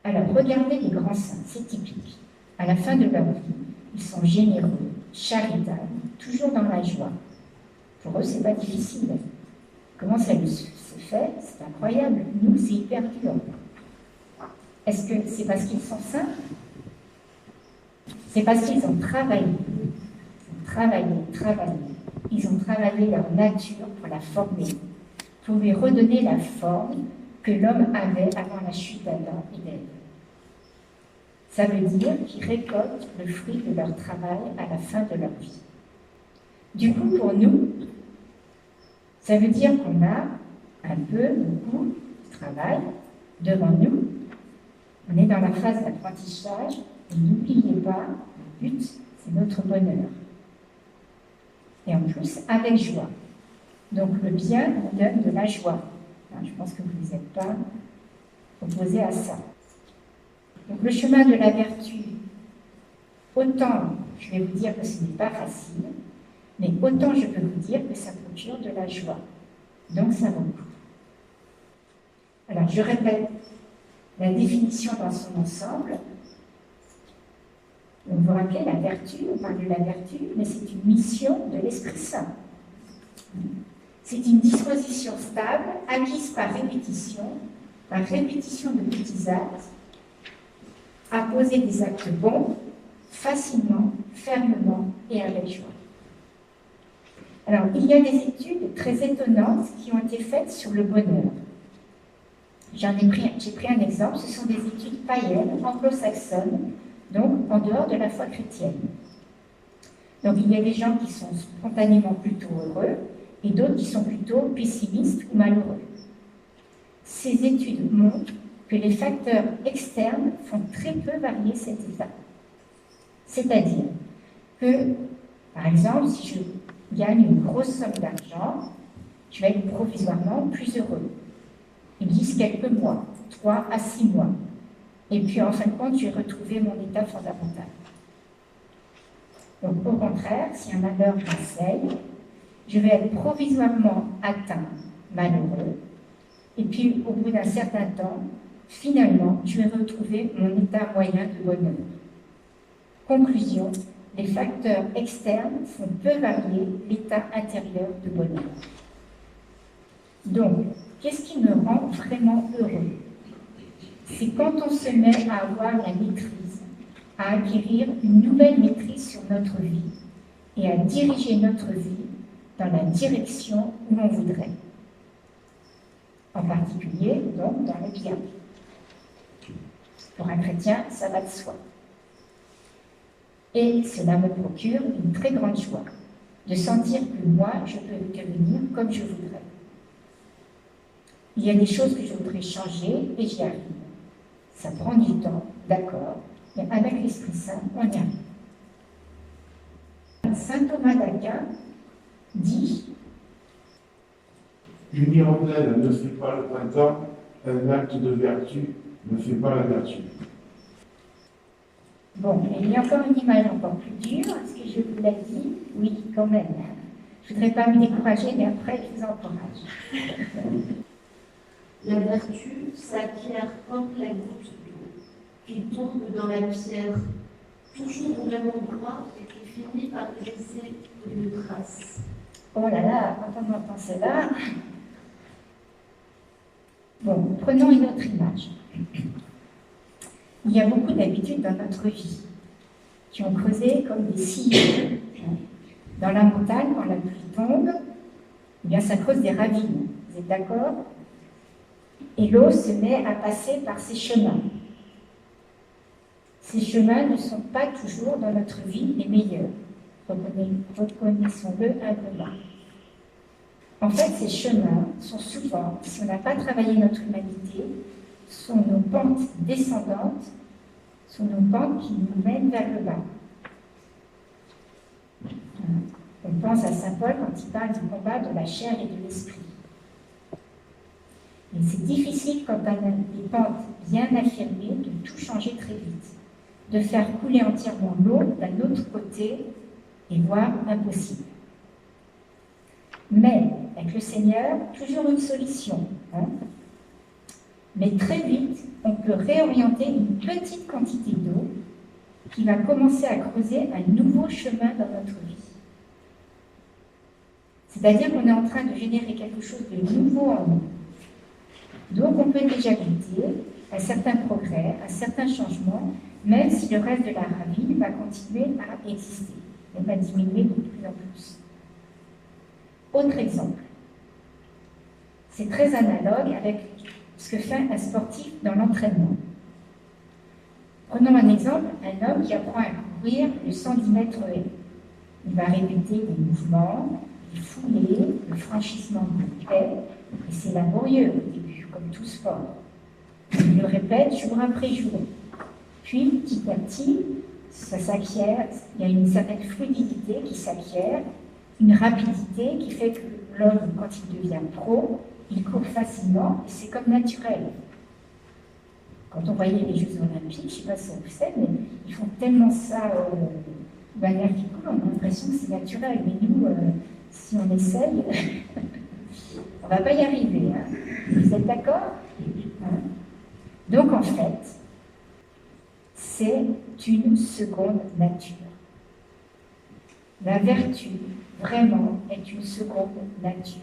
Alors, regardez les grands saints, c'est typique. À la fin de leur vie, ils sont généreux, charitables, toujours dans la joie. Pour eux, ce n'est pas difficile. Comment ça se fait? C'est incroyable. Nous, c'est hyper dur. Est-ce que c'est parce qu'ils sont saints? C'est parce qu'ils ont travaillé. Ils ont travaillé leur nature pour la former, pour lui redonner la forme que l'homme avait avant la chute d'Adam et d'Ève. Ça veut dire qu'ils récoltent le fruit de leur travail à la fin de leur vie. Du coup, pour nous, ça veut dire qu'on a un peu, beaucoup de travail devant nous. On est dans la phase d'apprentissage et n'oubliez pas, le but, c'est notre bonheur. Et en plus, avec joie. Donc le bien nous donne de la joie. Je pense que vous n'êtes pas opposés à ça. Donc le chemin de la vertu, autant je vais vous dire que ce n'est pas facile, mais autant je peux vous dire que ça procure de la joie. Donc ça vaut le coup. Alors je répète la définition dans son ensemble. Donc vous vous rappelez, la vertu, on parle de la vertu, mais c'est une mission de l'Esprit Saint. C'est une disposition stable, acquise par répétition de petits actes, à poser des actes bons, facilement, fermement et avec joie. Alors, il y a des études très étonnantes qui ont été faites sur le bonheur. J'ai pris un exemple, ce sont des études païennes, anglo-saxonnes, donc en dehors de la foi chrétienne. Donc il y a des gens qui sont spontanément plutôt heureux et d'autres qui sont plutôt pessimistes ou malheureux. Ces études montrent que les facteurs externes font très peu varier cet état. C'est-à-dire que, par exemple, si je gagne une grosse somme d'argent, je vais être provisoirement plus heureux. Ils disent quelques mois, 3 à 6 mois. Et puis en fin de compte, je vais retrouver mon état fondamental. Donc au contraire, si un malheur m'assèle, je vais être provisoirement atteint, malheureux, et puis au bout d'un certain temps, finalement, je vais retrouver mon état moyen de bonheur. Conclusion, les facteurs externes font peu varier l'état intérieur de bonheur. Donc, qu'est-ce qui me rend vraiment heureux? C'est quand on se met à avoir la maîtrise, à acquérir une nouvelle maîtrise sur notre vie et à diriger notre vie dans la direction où l'on voudrait. En particulier, donc, dans le bien. Pour un chrétien, ça va de soi. Et cela me procure une très grande joie de sentir que moi, je peux devenir comme je voudrais. Il y a des choses que je voudrais changer et j'y arrive. Ça prend du temps, d'accord, mais avec l'Esprit Saint, on y arrive. Saint Thomas d'Aquin dit Une hirondelle ne fait pas le printemps, un acte de vertu ne fait pas la vertu. Bon, il y a encore une image encore plus dure. Est-ce que je vous l'ai dit? Oui, quand même. Je ne voudrais pas me décourager, mais après, je vous encourage. La vertu s'acquiert comme la goutte d'eau qui tombe dans la pierre, toujours au même endroit et qui finit par laisser une trace. Oh là là, quand on entend cela... Bon, prenons une autre image. Il y a beaucoup d'habitudes dans notre vie qui ont creusé comme des sillons. Dans la montagne, quand la pluie tombe, eh bien, ça creuse des ravines. Vous êtes d'accord? Et l'eau se met à passer par ces chemins. Ces chemins ne sont pas toujours dans notre vie les meilleurs. Reconnaissons-le humblement. En fait, ces chemins sont souvent, si on n'a pas travaillé notre humanité, sont nos pentes descendantes, sont nos pentes qui nous mènent vers le bas. On pense à saint Paul quand il parle du combat de la chair et de l'esprit. Mais c'est difficile quand on a des pentes bien affirmées de tout changer très vite, de faire couler entièrement l'eau d'un autre côté et voire impossible. Mais avec le Seigneur, toujours une solution. Mais très vite, on peut réorienter une petite quantité d'eau qui va commencer à creuser un nouveau chemin dans notre vie. C'est-à-dire qu'on est en train de générer quelque chose de nouveau en nous. Donc on peut déjà goûter un certain progrès, un certain changement, même si le reste de la ravine va continuer à exister et va diminuer de plus en plus. Autre exemple. C'est très analogue avec ce que fait un sportif dans l'entraînement. Prenons un exemple, un homme qui apprend à courir le 110 mètres haies. Il va répéter des mouvements, des foulées, le franchissement de haie, et c'est laborieux au début, comme tout sport. Il le répète jour après jour. Puis, petit à petit, ça s'acquiert, il y a une certaine fluidité qui s'acquiert, une rapidité qui fait que l'homme, quand il devient pro, il court facilement et c'est comme naturel. Quand on voyait les Jeux Olympiques, je ne sais pas si vous savez, mais ils font tellement ça de manière qui coule, on a l'impression que c'est naturel. Mais nous, si on essaye, on ne va pas y arriver. Hein. Vous êtes d'accord? Donc en fait, c'est une seconde nature. La vertu, vraiment, est une seconde nature.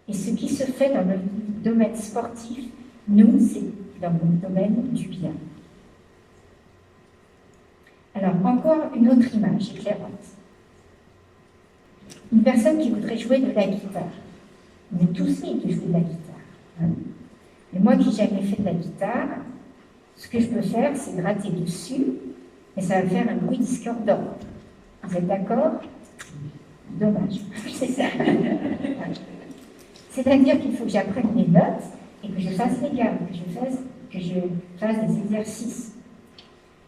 Et ce qui se fait dans le domaine sportif, nous, c'est dans le domaine du bien. Alors, encore une autre image éclairante. Une personne qui voudrait jouer de la guitare. On est tous libres de jouer de la guitare. Hein. Mais moi qui n'ai jamais fait de la guitare, ce que je peux faire, c'est gratter dessus, et ça va faire un bruit discordant. Vous êtes d'accord? Dommage. C'est ça. C'est-à-dire qu'il faut que j'apprenne les notes et que je fasse les gammes, que je fasse des exercices.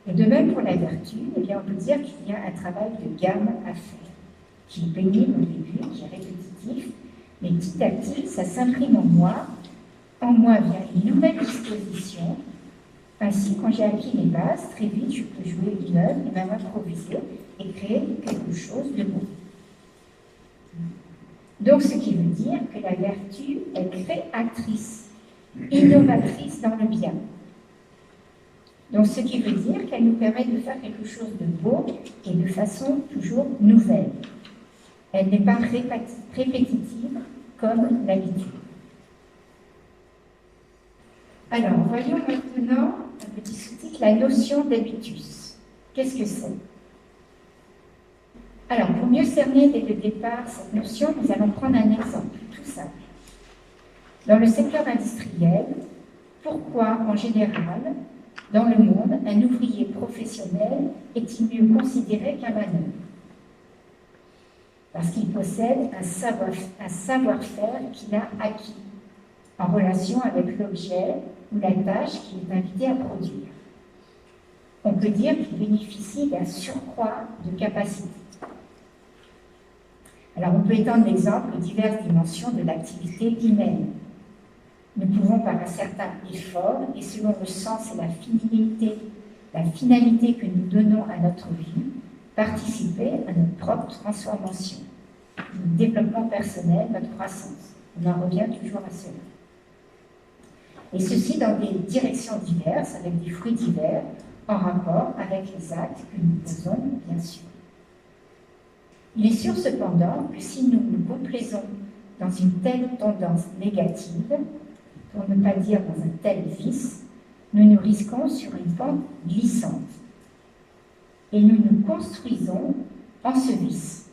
Et de même pour la vertu, eh bien, on peut dire qu'il y a un travail de gamme à faire, qui est pénible au début, qui est répétitif, répétitif, mais petit à petit, ça s'imprime en moi. En moi vient une nouvelle disposition. Ainsi, quand j'ai acquis les bases, très vite, je peux jouer une œuvre et même improviser et créer quelque chose de beau. Donc, ce qui veut dire que la vertu est créatrice, innovatrice dans le bien. Donc, ce qui veut dire qu'elle nous permet de faire quelque chose de beau et de façon toujours nouvelle. Elle n'est pas répétitive comme l'habitude. Alors, voyons maintenant un petit sous-titre, la notion d'habitus. Qu'est-ce que c'est? Alors, pour mieux cerner dès le départ cette notion, nous allons prendre un exemple tout simple. Dans le secteur industriel, pourquoi, en général, dans le monde, un ouvrier professionnel est-il mieux considéré qu'un manœuvre? Parce qu'il possède un savoir-faire qu'il a acquis en relation avec l'objet ou la tâche qu'il est invité à produire. On peut dire qu'il bénéficie d'un surcroît de capacité. Alors, on peut étendre l'exemple aux diverses dimensions de l'activité humaine. Nous pouvons, par un certain effort et selon le sens et la finalité que nous donnons à notre vie, participer à notre propre transformation, notre développement personnel, notre croissance. On en revient toujours à cela. Et ceci dans des directions diverses, avec des fruits divers, en rapport avec les actes que nous posons, bien sûr. Il est sûr cependant que si nous nous complaisons dans une telle tendance négative, pour ne pas dire dans un tel vice, nous nous risquons sur une pente glissante. Et nous nous construisons en ce vice,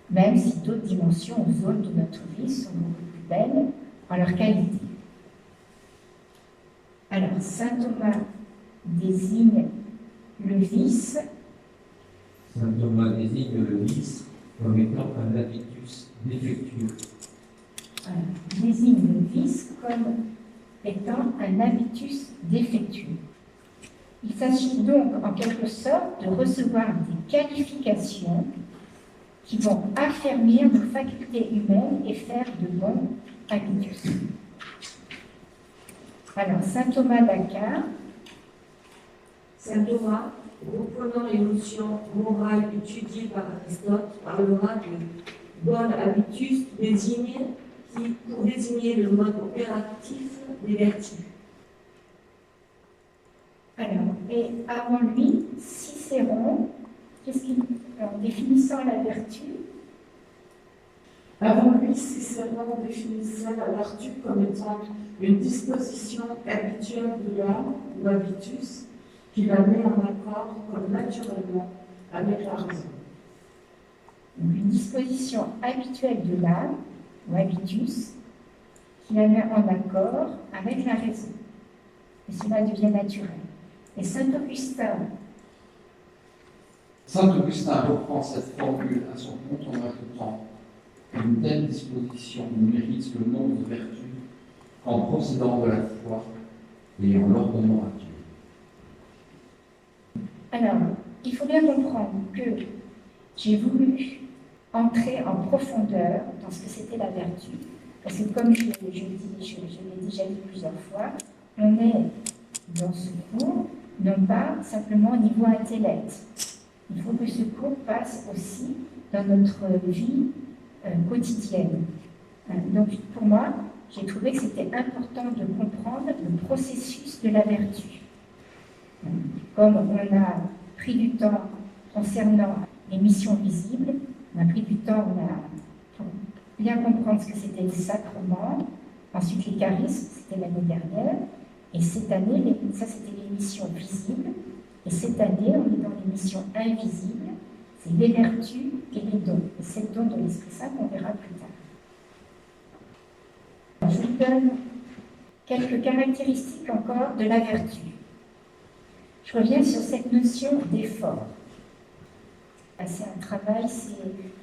même si d'autres dimensions ou zones de notre vie sont beaucoup plus belles en leur qualité. Alors, saint Thomas désigne le vice. Saint Thomas désigne le vice comme étant un habitus défectueux. Désigne le vice comme étant un habitus défectueux. Il s'agit donc en quelque sorte de recevoir des qualifications qui vont affermir nos facultés humaines et faire de bons habitus. Alors, saint Thomas d'Aquin. Saint Thomas, reprenant les notions morales étudiées par Aristote, parlera de bon habitus pour désigner le mode opératif des vertus. Alors, et avant lui, Cicéron, en définissant la vertu, avant lui, Cicéron définissait la vertu comme étant une disposition habituelle de l'homme, ou habitus, qui la met en accord comme naturellement avec la raison. Une disposition habituelle de l'âme, ou habitus, qui la met en accord avec la raison. Et cela devient naturel. Et saint Augustin. Saint Augustin reprend cette formule à son compte en ajoutant qu'une telle disposition ne mérite le nom de vertu qu'en procédant de la foi et en l'ordonnant à Dieu. Alors, il faut bien comprendre que j'ai voulu entrer en profondeur dans ce que c'était la vertu, parce que comme je l'ai déjà dit plusieurs fois, on est dans ce cours, non pas simplement au niveau intellect. Il faut que ce cours passe aussi dans notre vie quotidienne. Donc pour moi, j'ai trouvé que c'était important de comprendre le processus de la vertu. Comme on a pris du temps concernant les missions visibles, on a pris du temps pour bien comprendre ce que c'était les sacrements, ensuite les charismes, c'était l'année dernière, et cette année, ça c'était les missions visibles, et cette année, on est dans les missions invisibles, c'est les vertus et les dons. Et c'est le don de l'Esprit Saint qu'on verra plus tard. Je vous donne quelques caractéristiques encore de la vertu. Je reviens sur cette notion d'effort. C'est un travail,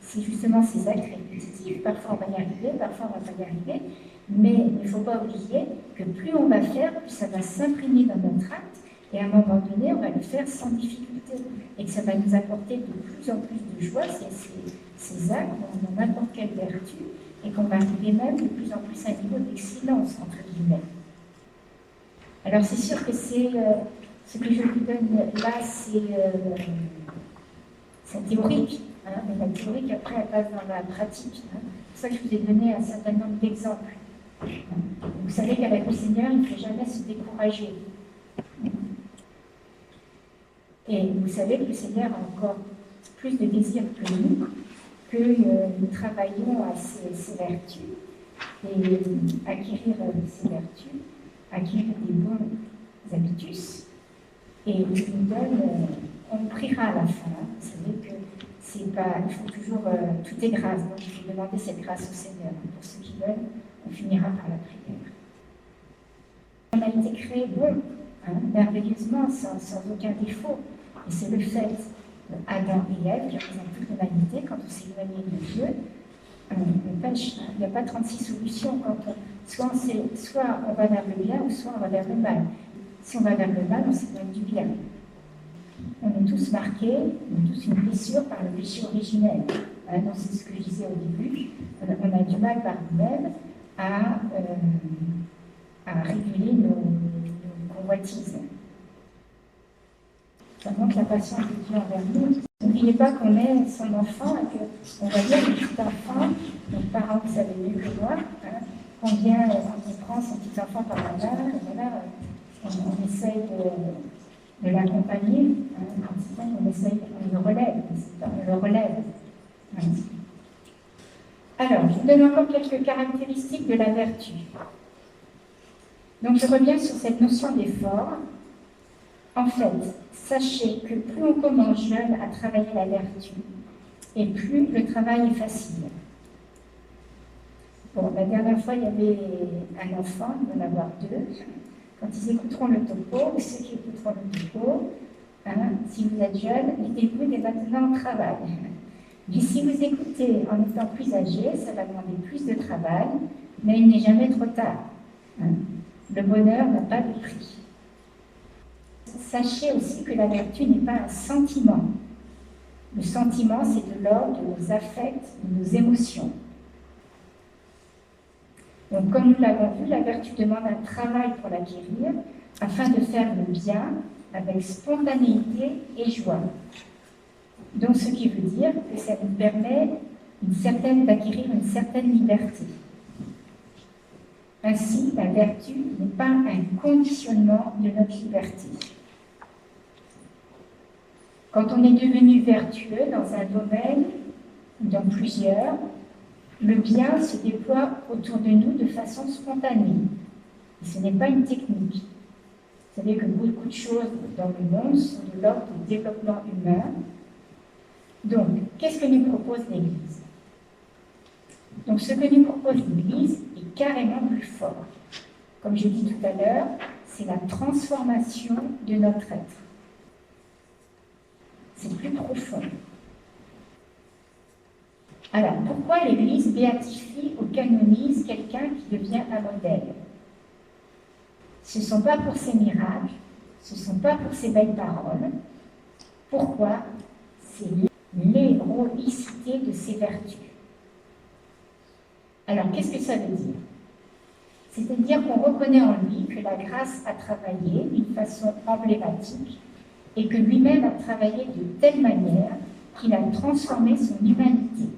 c'est justement ces actes répétitifs. Parfois on va y arriver, parfois on ne va pas y arriver, mais il ne faut pas oublier que plus on va faire, plus ça va s'imprimer dans notre acte, Et à un moment donné, on va le faire sans difficulté. Et que ça va nous apporter de plus en plus de joie, ces actes dans n'importe quelle vertu, et qu'on va arriver même de plus en plus à un niveau d'excellence, entre guillemets. Alors c'est sûr que c'est ce que je vous donne là, c'est théorique, hein, mais la théorique après elle passe dans la pratique. Hein. C'est pour ça que je vous ai donné un certain nombre d'exemples. Vous savez qu'avec le Seigneur, il ne faut jamais se décourager. Et vous savez que le Seigneur a encore plus de désir que nous travaillions à ces vertus et acquérir ces vertus, acquérir des bons habitus. Et il nous donne, on priera à la fin. Vous savez que c'est pas, il faut toujours, tout est grâce, donc il faut demander cette grâce au Seigneur. Pour ceux qui veulent, on finira par la prière. On a été créé bon, hein, merveilleusement, sans aucun défaut. Et c'est le fait d'Adam et Ève, qui représentent toute l'humanité, quand on s'est éloigné de Dieu, on pêche. Hein. Il n'y a pas 36 solutions. Soit on va vers le bien, ou soit on va vers le mal. Si on va vers le mal, on s'éloigne du bien. On est tous marqués, on a tous une blessure par le péché originel. Hein, donc c'est ce que je disais au début. On a du mal par nous-mêmes à réguler nos convoitises. Ça montre la patience de Dieu envers nous. N'oubliez pas qu'on est son enfant et qu'on va dire que tout enfant, nos parents, vous savez mieux que moi, hein, on prend son petit enfant par la main, et voilà, on essaye de l'accompagner, hein, on le relève. Hein. Alors, je vous donne encore quelques caractéristiques de la vertu. Donc, je reviens sur cette notion d'effort. En fait, sachez que plus on commence jeune à travailler la vertu, et plus le travail est facile. Bon, la dernière fois, il y avait un enfant, il va en avoir deux. Quand ils écouteront le topo, ou ceux qui écouteront le topo, hein, si vous êtes jeune, mettez-vous dès maintenant au travail. Mais si vous écoutez en étant plus âgé, ça va demander plus de travail, mais il n'est jamais trop tard. Hein. Le bonheur n'a pas de prix. Sachez aussi que la vertu n'est pas un sentiment. Le sentiment, c'est de l'ordre de nos affects, de nos émotions. Donc, comme nous l'avons vu, la vertu demande un travail pour l'acquérir, afin de faire le bien avec spontanéité et joie. Donc, ce qui veut dire que ça nous permet d'acquérir une certaine liberté. Ainsi, la vertu n'est pas un conditionnement de notre liberté. Quand on est devenu vertueux dans un domaine ou dans plusieurs, le bien se déploie autour de nous de façon spontanée. Et ce n'est pas une technique. Vous savez que beaucoup de choses dans le monde sont de l'ordre du développement humain. Donc, qu'est-ce que nous propose l'Église? Donc, ce que nous propose l'Église est carrément plus fort. Comme je dis tout à l'heure, c'est la transformation de notre être. C'est plus profond. Alors, pourquoi l'Église béatifie ou canonise quelqu'un qui devient un modèle? Ce ne sont pas pour ses miracles, ce ne sont pas pour ses belles paroles. Pourquoi? C'est l'héroïcité de ses vertus. Alors, qu'est-ce que ça veut dire? C'est-à-dire qu'on reconnaît en lui que la grâce a travaillé d'une façon emblématique et que lui-même a travaillé de telle manière qu'il a transformé son humanité.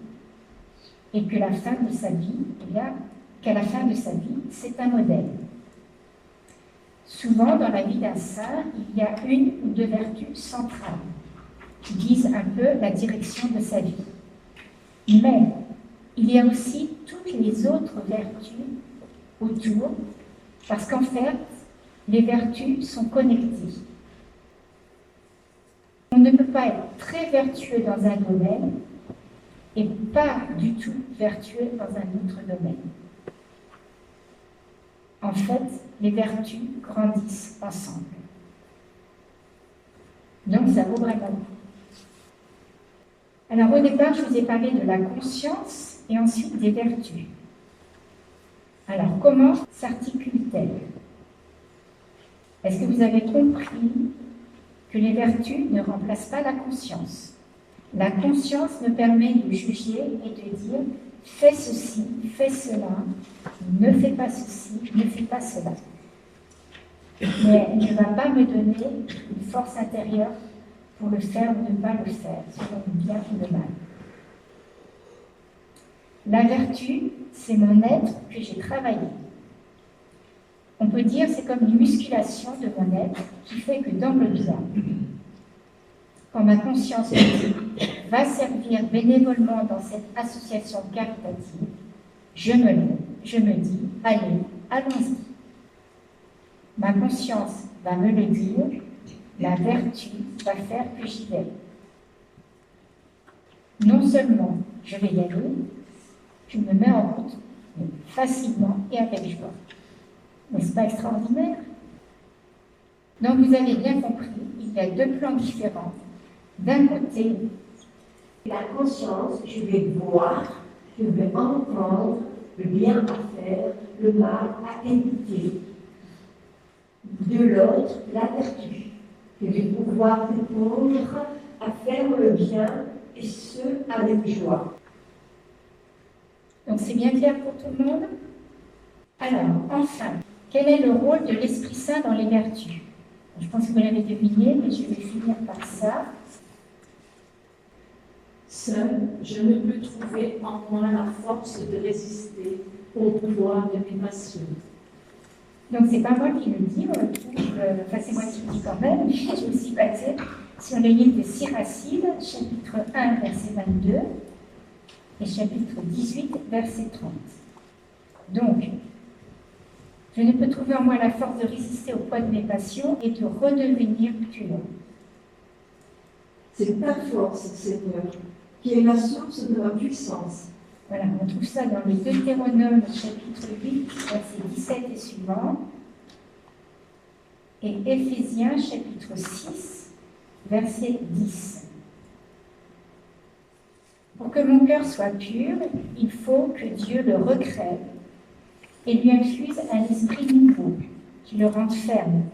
Et que la fin de sa vie, qu'à la fin de sa vie, c'est un modèle. Souvent, dans la vie d'un saint, il y a une ou deux vertus centrales qui disent un peu la direction de sa vie. Mais il y a aussi toutes les autres vertus autour, parce qu'en fait, les vertus sont connectées. On ne peut pas être très vertueux dans un domaine et pas du tout vertueux dans un autre domaine. En fait, les vertus grandissent ensemble. Donc, ça vaut vraiment le coup. Alors, au départ, je vous ai parlé de la conscience et ensuite des vertus. Alors, comment s'articule-t-elle? Est-ce que vous avez compris que les vertus ne remplacent pas la conscience? La conscience me permet de juger et de dire fais ceci, fais cela, ne fais pas ceci, ne fais pas cela. Mais elle ne va pas me donner une force intérieure pour le faire ou ne pas le faire, selon le bien ou le mal. La vertu, c'est mon être que j'ai travaillé. On peut dire c'est comme une musculation de mon être qui fait que dans le bien, quand ma conscience va servir bénévolement dans cette association caritative, je me lève, je me dis, allez, allons-y. Ma conscience va me le dire, la vertu va faire que j'y vais. Non seulement je vais y aller, je me mets en route, mais facilement et avec joie. N'est-ce pas extraordinaire? Donc vous avez bien compris, il y a deux plans différents. D'un côté, la conscience, je vais voir, je vais entendre le bien à faire, le mal à éviter. De l'autre, la vertu. Je vais pouvoir répondre à faire le bien et ce avec joie. Donc c'est bien clair pour tout le monde? Alors, enfin, quel est le rôle de l'Esprit Saint dans les vertus? Je pense que vous l'avez deviné, mais je vais finir par ça. Seul, je ne peux trouver en moi la force de résister au pouvoir de mes passions. Donc c'est pas moi qui le dis, on le trouve, enfin c'est moi qui le dis quand même, je me suis basée sur le livre de Siracide, chapitre 1, verset 22, et chapitre 18, verset 30. Donc, je ne peux trouver en moi la force de résister au poids de mes passions et de redevenir pur. C'est ta force, Seigneur, qui est la source de ma puissance. Voilà, on trouve ça dans le Deutéronome, chapitre 8, verset 17 et suivant, et Éphésiens, chapitre 6, verset 10. Pour que mon cœur soit pur, il faut que Dieu le recrée et lui infuse un esprit nouveau, qui le rende ferme.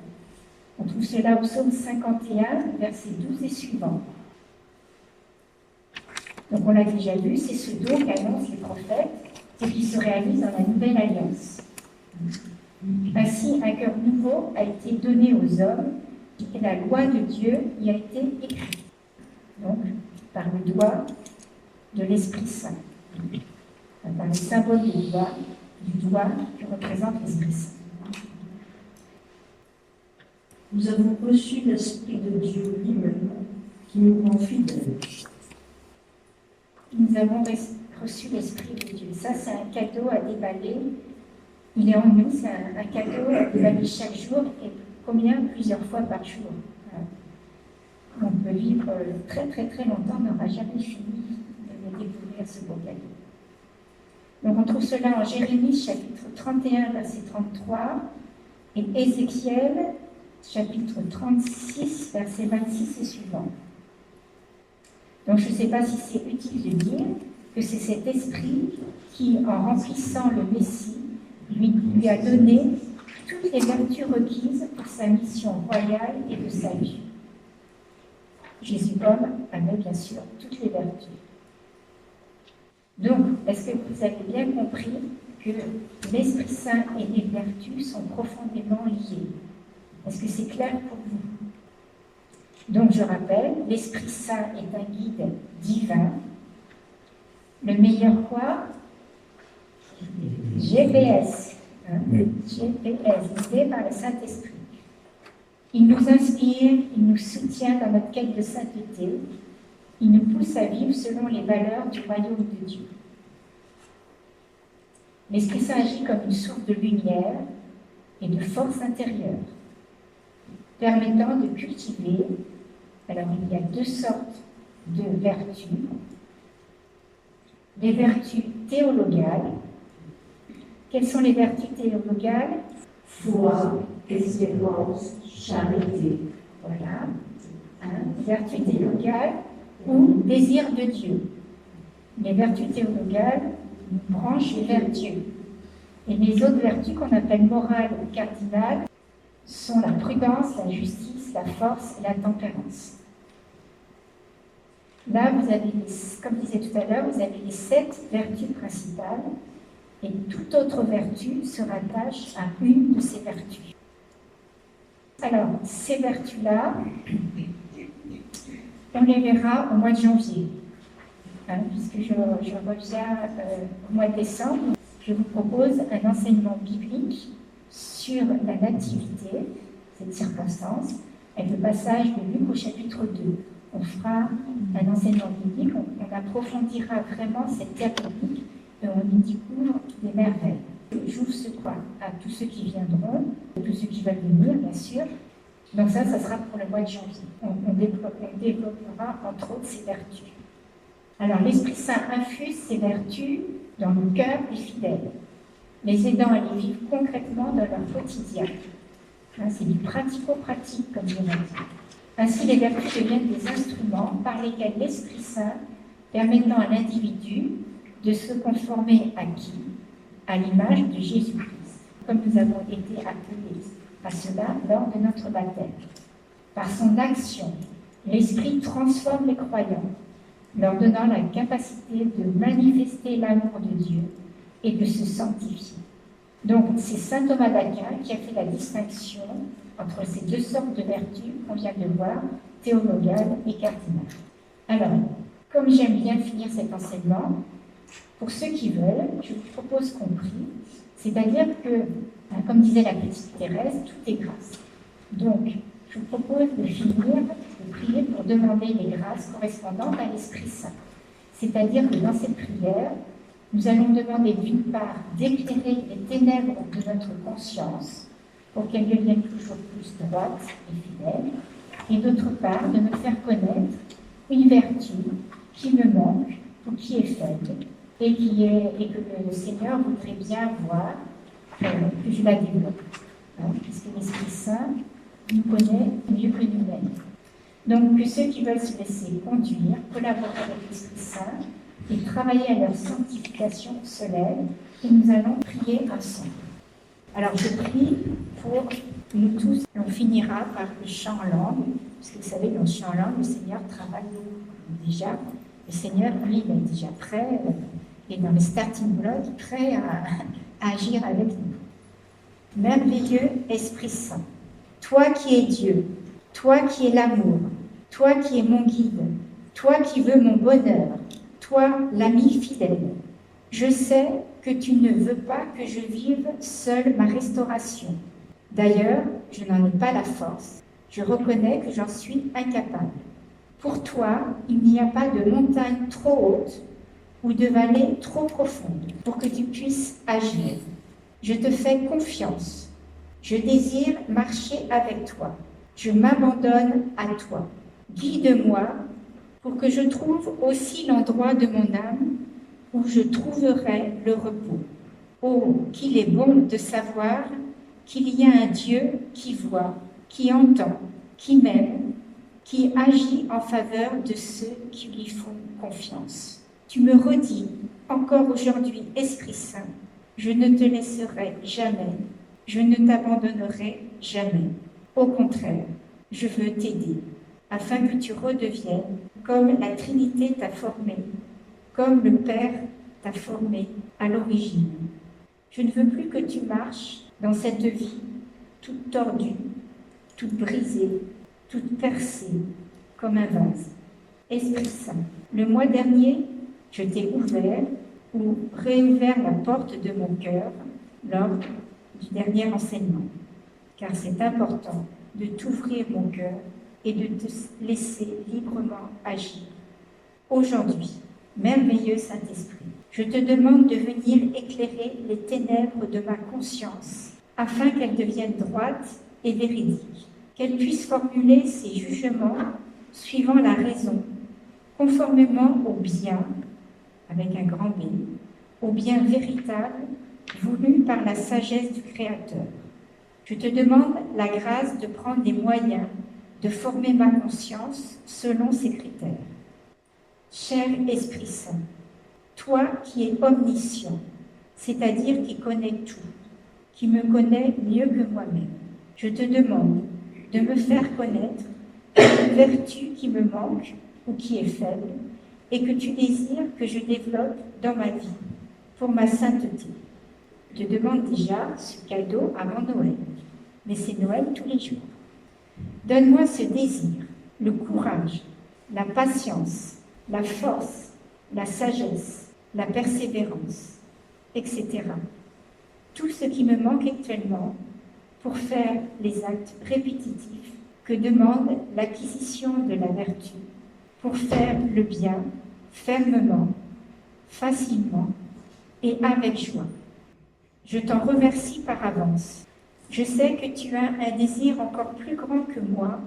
On trouve cela au psaume 51, verset 12 et suivant. Donc on l'a déjà vu, c'est ce don qu'annoncent les prophètes et qui se réalise dans la nouvelle alliance. Ainsi, un cœur nouveau a été donné aux hommes et la loi de Dieu y a été écrite. Donc, par le doigt de l'Esprit Saint. Par le symbole du doigt que représente l'Esprit Saint. Nous avons reçu l'Esprit de Dieu lui-même qui nous rend fidèles. Nous avons reçu l'Esprit de Dieu. Ça, c'est un cadeau à déballer. Il est en nous, c'est un cadeau à déballer chaque jour et plusieurs fois par jour. On peut vivre très très très longtemps, on n'aura jamais fini de découvrir ce beau cadeau. Donc on trouve cela en Jérémie, chapitre 31, verset 33, et Ézéchiel, chapitre 36, verset 26 et suivant. Donc je ne sais pas si c'est utile de dire que c'est cet esprit qui, en remplissant le Messie, lui a donné toutes les vertus requises pour sa mission royale et de sa vie. Jésus-homme avait bien sûr toutes les vertus. Donc, est-ce que vous avez bien compris que l'Esprit Saint et les vertus sont profondément liés? Est-ce que c'est clair pour vous? Donc, je rappelle, l'Esprit Saint est un guide divin. Le meilleur quoi? GPS. GPS, guidé par le Saint-Esprit. Il nous inspire, il nous soutient dans notre quête de sainteté. Il nous pousse à vivre selon les valeurs du royaume de Dieu. L'Esprit Saint agit comme une source de lumière et de force intérieure, permettant de cultiver. Alors, il y a deux sortes de vertus. Les vertus théologales. Quelles sont les vertus théologales? Foi, espérance, charité. Voilà. Vertus théologales ou désir de Dieu. Les vertus théologales nous branchent vers Dieu. Et les autres vertus qu'on appelle morales ou cardinales sont la prudence, la justice, la force et la tempérance. Là, vous avez, comme je disais tout à l'heure, vous avez les 7 vertus principales et toute autre vertu se rattache à une de ces vertus. Alors, ces vertus-là, on les verra au mois de janvier, puisque je reviens au mois de décembre. Je vous propose un enseignement biblique sur la nativité, cette circonstance, avec le passage de Luc au chapitre 2. On fera un enseignement biblique, on approfondira vraiment cette terre biblique et on y découvre des merveilles. J'ouvre ce droit à tous ceux qui viendront, tous ceux qui veulent venir, bien sûr. Donc ça sera pour le mois de janvier. On développera entre autres ces vertus. Alors l'Esprit Saint infuse ces vertus dans le cœur des fidèles, les aidant à les vivre concrètement dans leur quotidien. C'est du pratico-pratique, comme je l'ai dit. Ainsi, les vertus deviennent des instruments par lesquels l'Esprit Saint, permettant à l'individu de se conformer à qui? À l'image de Jésus-Christ, comme nous avons été appelés à cela lors de notre baptême. Par son action, l'Esprit transforme les croyants, leur donnant la capacité de manifester l'amour de Dieu et de se sanctifier. Donc, c'est saint Thomas d'Aquin qui a fait la distinction entre ces deux sortes de vertus qu'on vient de voir, théologales et cardinales. Alors, comme j'aime bien finir cet enseignement, pour ceux qui veulent, je vous propose qu'on prie, c'est-à-dire que, comme disait la petite Thérèse, tout est grâce. Donc, je vous propose de finir, de prier pour demander les grâces correspondantes à l'Esprit Saint. C'est-à-dire que dans cette prière, nous allons demander d'une part d'éclairer les ténèbres de notre conscience pour qu'elles deviennent toujours plus droites et fidèles, et d'autre part de me faire connaître une vertu qui me manque ou qui est faible et que le Seigneur voudrait bien voir que je la développe, puisque l'Esprit Saint nous connaît mieux que nous-mêmes. Donc que ceux qui veulent se laisser conduire, collaborer avec l'Esprit Saint et travailler à leur sanctification se lèvent, et nous allons prier ensemble. Alors je prie pour nous tous, et on finira par le chant en langue, parce que vous savez, dans le chant en langue, le Seigneur travaille déjà. Le Seigneur, lui, il est déjà prêt, et dans les starting blocks, prêt à agir avec nous. Merveilleux Esprit Saint, toi qui es Dieu, toi qui es l'amour, toi qui es mon guide, toi qui veux mon bonheur, toi l'ami fidèle, je sais que tu ne veux pas que je vive seule ma restauration. D'ailleurs, je n'en ai pas la force. Je reconnais que j'en suis incapable. Pour toi, il n'y a pas de montagne trop haute ou de vallée trop profonde pour que tu puisses agir. Je te fais confiance. Je désire marcher avec toi. Je m'abandonne à toi. Guide-moi pour que je trouve aussi l'endroit de mon âme où je trouverai le repos. Oh, qu'il est bon de savoir qu'il y a un Dieu qui voit, qui entend, qui m'aime, qui agit en faveur de ceux qui lui font confiance. Tu me redis encore aujourd'hui, Esprit Saint, je ne te laisserai jamais, je ne t'abandonnerai jamais. Au contraire, je veux t'aider, afin que tu redeviennes comme la Trinité t'a formé, comme le Père t'a formé à l'origine. Je ne veux plus que tu marches dans cette vie toute tordue, toute brisée, toute percée, comme un vase. Esprit Saint, le mois dernier, je t'ai ouvert ou réouvert la porte de mon cœur lors du dernier enseignement, car c'est important de t'ouvrir mon cœur et de te laisser librement agir. Aujourd'hui, merveilleux Saint-Esprit, je te demande de venir éclairer les ténèbres de ma conscience, afin qu'elles deviennent droites et véridiques, qu'elles puissent formuler ses jugements suivant la raison, conformément au bien, avec un grand B, au bien véritable voulu par la sagesse du Créateur. Je te demande la grâce de prendre les moyens de former ma conscience selon ces critères. Cher Esprit Saint, toi qui es omniscient, c'est-à-dire qui connais tout, qui me connais mieux que moi-même, Je te demande de me faire connaître une vertu qui me manque ou qui est faible et que tu désires que je développe dans ma vie pour ma sainteté. Je te demande déjà ce cadeau avant Noël, mais c'est Noël tous les jours. Donne-moi ce désir, le courage, la patience, la force, la sagesse, la persévérance, etc. Tout ce qui me manque actuellement pour faire les actes répétitifs que demande l'acquisition de la vertu, pour faire le bien fermement, facilement et avec joie. Je t'en remercie par avance. Je sais que tu as un désir encore plus grand que moi,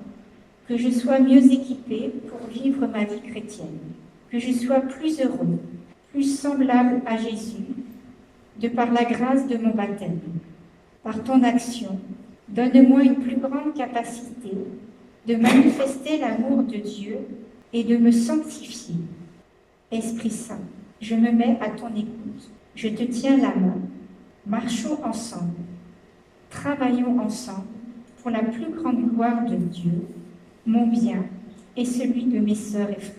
que je sois mieux équipée pour vivre ma vie chrétienne, que je sois plus heureux, plus semblable à Jésus, de par la grâce de mon baptême. Par ton action, donne-moi une plus grande capacité de manifester l'amour de Dieu et de me sanctifier. Esprit Saint, je me mets à ton écoute. Je te tiens la main. Marchons ensemble. Travaillons ensemble pour la plus grande gloire de Dieu, mon bien et celui de mes sœurs et frères.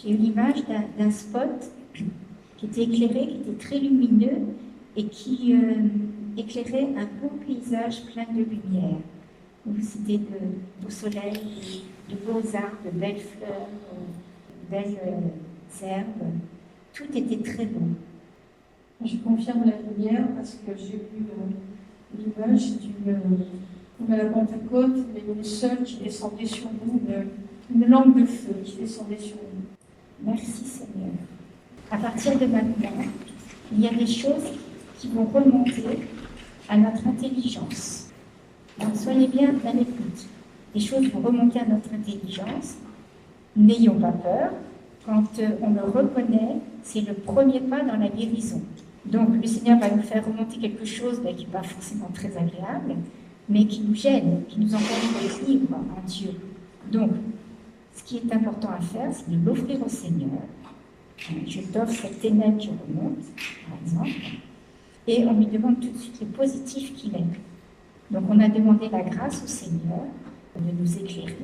J'ai eu l'image d'un spot qui était éclairé, qui était très lumineux et qui éclairait un beau paysage plein de lumière. C'était de beau soleil, de beaux arbres, de belles fleurs, de belles herbes. Tout était très beau. Je confirme la lumière parce que j'ai vu l'image comme à la Pentecôte, mais une seule qui descendait sur nous, une lampe de feu qui descendait sur nous. Merci Seigneur. À partir de maintenant, il y a des choses qui vont remonter à notre intelligence. Donc soyez bien à l'écoute. Les choses vont remonter à notre intelligence. N'ayons pas peur. Quand on le reconnaît, c'est le premier pas dans la guérison. Donc le Seigneur va nous faire remonter quelque chose qui n'est pas forcément très agréable, mais qui nous gêne, qui nous empêche d'être libres en Dieu. Donc, ce qui est important à faire, c'est de l'offrir au Seigneur. Je t'offre cette ténèbre qui remonte, par exemple, et on lui demande tout de suite le positif qu'il est. Donc on a demandé la grâce au Seigneur de nous éclairer,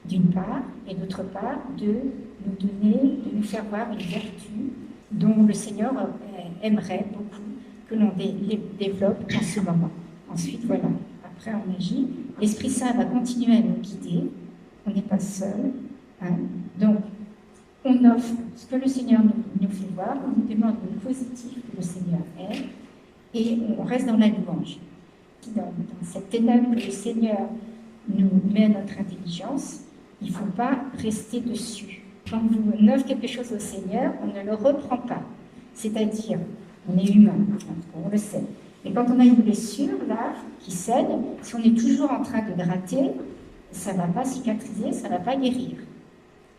d'une part, et d'autre part, de nous donner, de nous faire voir une vertu dont le Seigneur aimerait beaucoup que l'on développe en ce moment. Ensuite, voilà, après on agit. L'Esprit Saint va continuer à nous guider, on n'est pas seul. Donc, on offre ce que le Seigneur nous fait voir, on nous demande le positif que le Seigneur est, et on reste dans la louange. Dans cette ténèbre que le Seigneur nous met à notre intelligence, il ne faut pas rester dessus. Quand on offre quelque chose au Seigneur, on ne le reprend pas. C'est-à-dire, on est humain, on le sait. Et quand on a une blessure, là, qui cède, si on est toujours en train de gratter, ça ne va pas cicatriser, ça ne va pas guérir.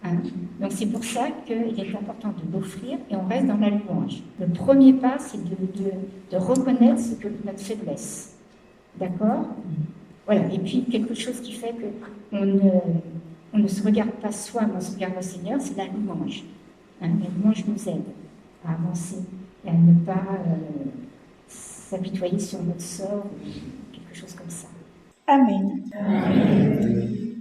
Hein. Donc c'est pour ça qu'il est important de l'offrir et on reste dans la louange. Le premier pas, c'est de reconnaître ce que notre faiblesse. D'accord? Voilà. Et puis quelque chose qui fait qu'on ne se regarde pas soi, mais on se regarde au Seigneur, c'est la louange. Hein. La louange nous aide à avancer et à ne pas s'apitoyer sur notre sort ou quelque chose comme ça. Amen. Amen.